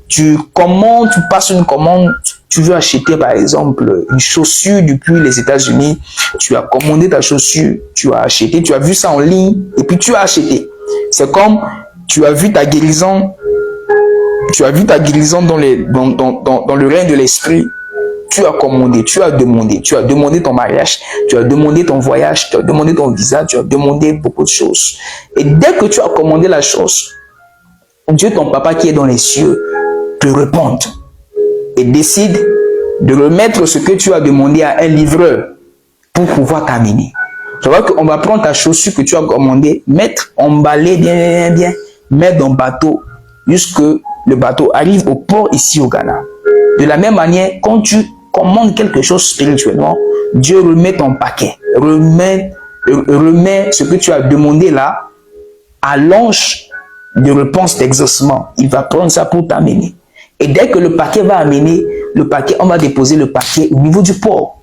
tu commandes, tu passes une commande, tu veux acheter par exemple une chaussure depuis les États-Unis, tu as commandé ta chaussure, tu as acheté, tu as vu ça en ligne et puis tu as acheté. C'est comme tu as vu ta guérison, dans le règne de l'esprit. Tu as commandé, tu as demandé ton mariage, tu as demandé ton voyage, tu as demandé ton visa, tu as demandé beaucoup de choses. Et dès que tu as commandé la chose, Dieu, ton papa qui est dans les cieux, te répond et décide de remettre ce que tu as demandé à un livreur pour pouvoir t'amener. Tu vois qu'on va prendre ta chaussure que tu as commandée, emballer bien, mettre dans le bateau, jusque le bateau arrive au port ici au Ghana. De la même manière, quand tu commandes quelque chose spirituellement, Dieu remet ton paquet, remet ce que tu as demandé là à l'ange de réponse d'exaucement. Il va prendre ça pour t'amener. Et dès que le paquet va amener, on va déposer le paquet au niveau du port.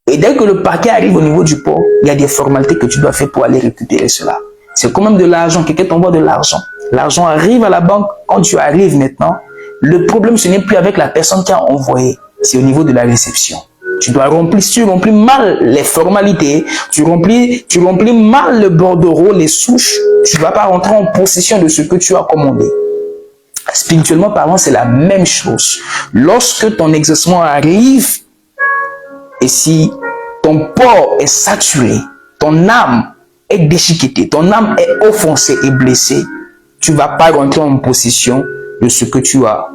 Et dès que le paquet arrive au niveau du port, il y a des formalités que tu dois faire pour aller récupérer cela. C'est quand même de l'argent, quelqu'un t'envoie de l'argent. L'argent arrive à la banque. Quand tu arrives maintenant, le problème, ce n'est plus avec la personne qui a envoyé, c'est au niveau de la réception. Tu dois remplir, si tu remplis mal les formalités, tu remplis mal le bordereau, les souches, tu ne vas pas rentrer en possession de ce que tu as commandé. Spirituellement parlant, c'est la même chose. Lorsque ton exaucement arrive, et si ton corps est saturé, ton âme est déchiquetée, ton âme est offensée et blessée, tu ne vas pas rentrer en possession de ce que tu as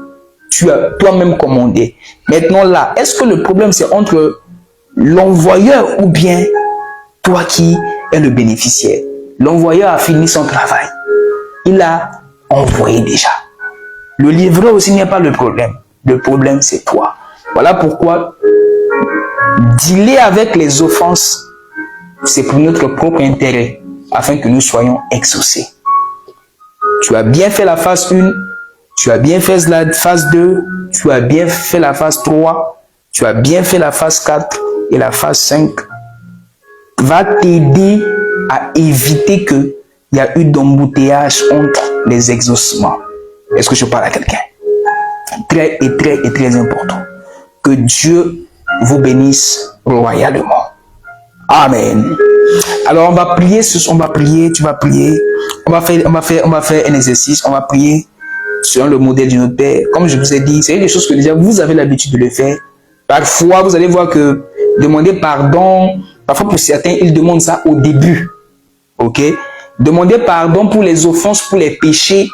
toi-même commandé. Maintenant là, est-ce que le problème c'est entre l'envoyeur ou bien toi qui es le bénéficiaire? L'envoyeur a fini son travail. Il a envoyé déjà. Le livreur aussi n'est pas le problème. Le problème c'est toi. Voilà pourquoi dealer avec les offenses, c'est pour notre propre intérêt, afin que nous soyons exaucés. Tu as bien fait la phase 1, tu as bien fait la phase 2, tu as bien fait la phase 3, tu as bien fait la phase 4 et la phase 5 va t'aider à éviter qu'il y a eu d'embouteillage entre les exaucements. Est-ce que je parle à quelqu'un? Très important. Que Dieu vous bénisse royalement. Amen. Alors on va prier, tu vas prier. On va faire un exercice, on va prier selon le modèle de notre Père. Comme je vous ai dit, c'est des choses que déjà vous avez l'habitude de le faire. Parfois, vous allez voir que demander pardon, parfois pour certains, ils demandent ça au début. Ok? Demander pardon pour les offenses, pour les péchés,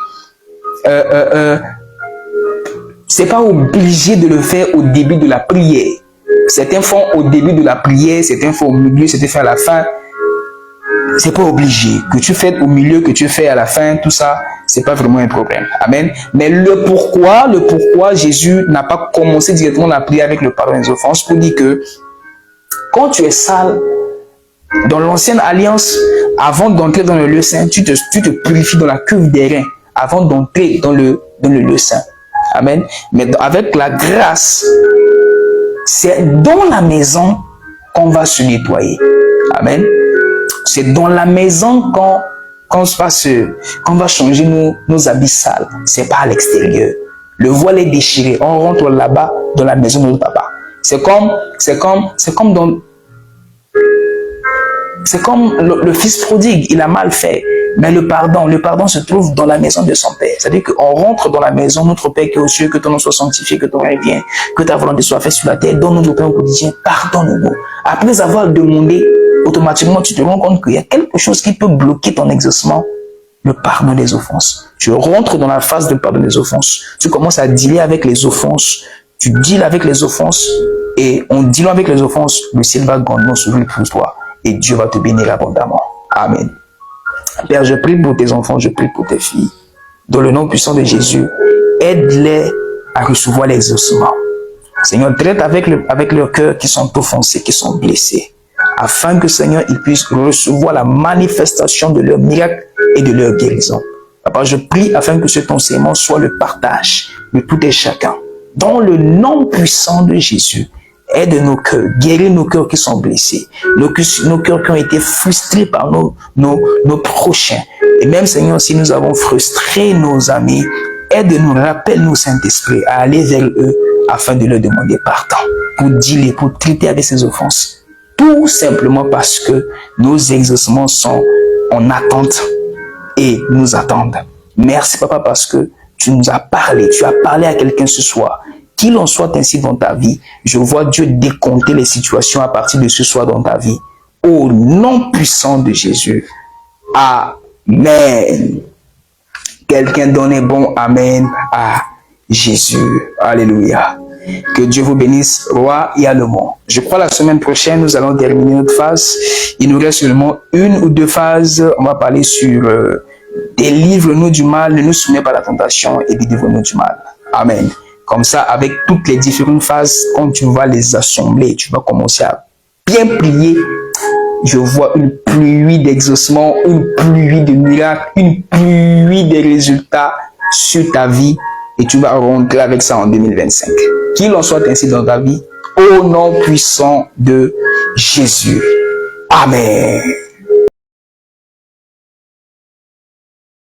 c'est pas obligé de le faire au début de la prière. Certains font au début de la prière, certains font au milieu, certains font à la fin. C'est pas obligé. Que tu fais au milieu, que tu fais à la fin, tout ça, c'est pas vraiment un problème. Amen. Mais le pourquoi Jésus n'a pas commencé directement la prière avec le pardon des offenses pour dire que quand tu es sale, dans l'ancienne alliance, avant d'entrer dans le lieu saint, tu te purifies dans la cuve des reins avant d'entrer dans le lieu saint. Amen. Mais avec la grâce, c'est dans la maison qu'on va se nettoyer. Amen. C'est dans la maison qu'on va changer nos habits sales. C'est pas à l'extérieur. Le voile est déchiré. On rentre là-bas dans la maison de notre papa. C'est comme le fils prodigue. Il a mal fait. Mais le pardon se trouve dans la maison de son Père. C'est-à-dire qu'on rentre dans la maison, notre Père qui est aux cieux, que ton nom soit sanctifié, que ton règne vienne, que ta volonté soit faite sur la terre. Donne-nous notre pain au quotidien, pardonne-nous. Après avoir demandé, automatiquement, tu te rends compte qu'il y a quelque chose qui peut bloquer ton exaucement, le pardon des offenses. Tu rentres dans la phase de pardon des offenses. Tu commences à dealer avec les offenses. Tu deals avec les offenses. Et en dealant avec les offenses, le ciel va grandement s'ouvrir pour toi. Et Dieu va te bénir abondamment. Amen. Père, je prie pour tes enfants, je prie pour tes filles. Dans le nom puissant de Jésus, aide-les à recevoir l'exaucement. Seigneur, traite avec leurs cœurs qui sont offensés, qui sont blessés, afin que, Seigneur, ils puissent recevoir la manifestation de leur miracle et de leur guérison. Papa, je prie afin que cet enseignement soit le partage de tout et chacun. Dans le nom puissant de Jésus, aide nos cœurs, guéris nos cœurs qui sont blessés, nos cœurs qui ont été frustrés par nos prochains. Et même, Seigneur, si nous avons frustré nos amis, aide-nous, rappelle-nous, Saint-Esprit, à aller vers eux afin de leur demander pardon, pour dealer, pour traiter avec ces offenses. Tout simplement parce que nos exaucements sont en attente et nous attendent. Merci, Papa, parce que tu nous as parlé, tu as parlé à quelqu'un ce soir. Qu'il en soit ainsi dans ta vie, je vois Dieu décompter les situations à partir de ce soir dans ta vie. Au nom puissant de Jésus. Amen. Quelqu'un donne un bon amen à Jésus. Alléluia. Que Dieu vous bénisse royalement. Je crois la semaine prochaine, nous allons terminer notre phase. Il nous reste seulement une ou deux phases. On va parler sur délivre-nous du mal, ne nous soumets pas à la tentation et délivre-nous du mal. Amen. Comme ça, avec toutes les différentes phases, quand tu vas les assembler, tu vas commencer à bien prier. Je vois une pluie d'exaucement, une pluie de miracles, une pluie de résultats sur ta vie. Et tu vas rentrer avec ça en 2025. Qu'il en soit ainsi dans ta vie, au nom puissant de Jésus. Amen.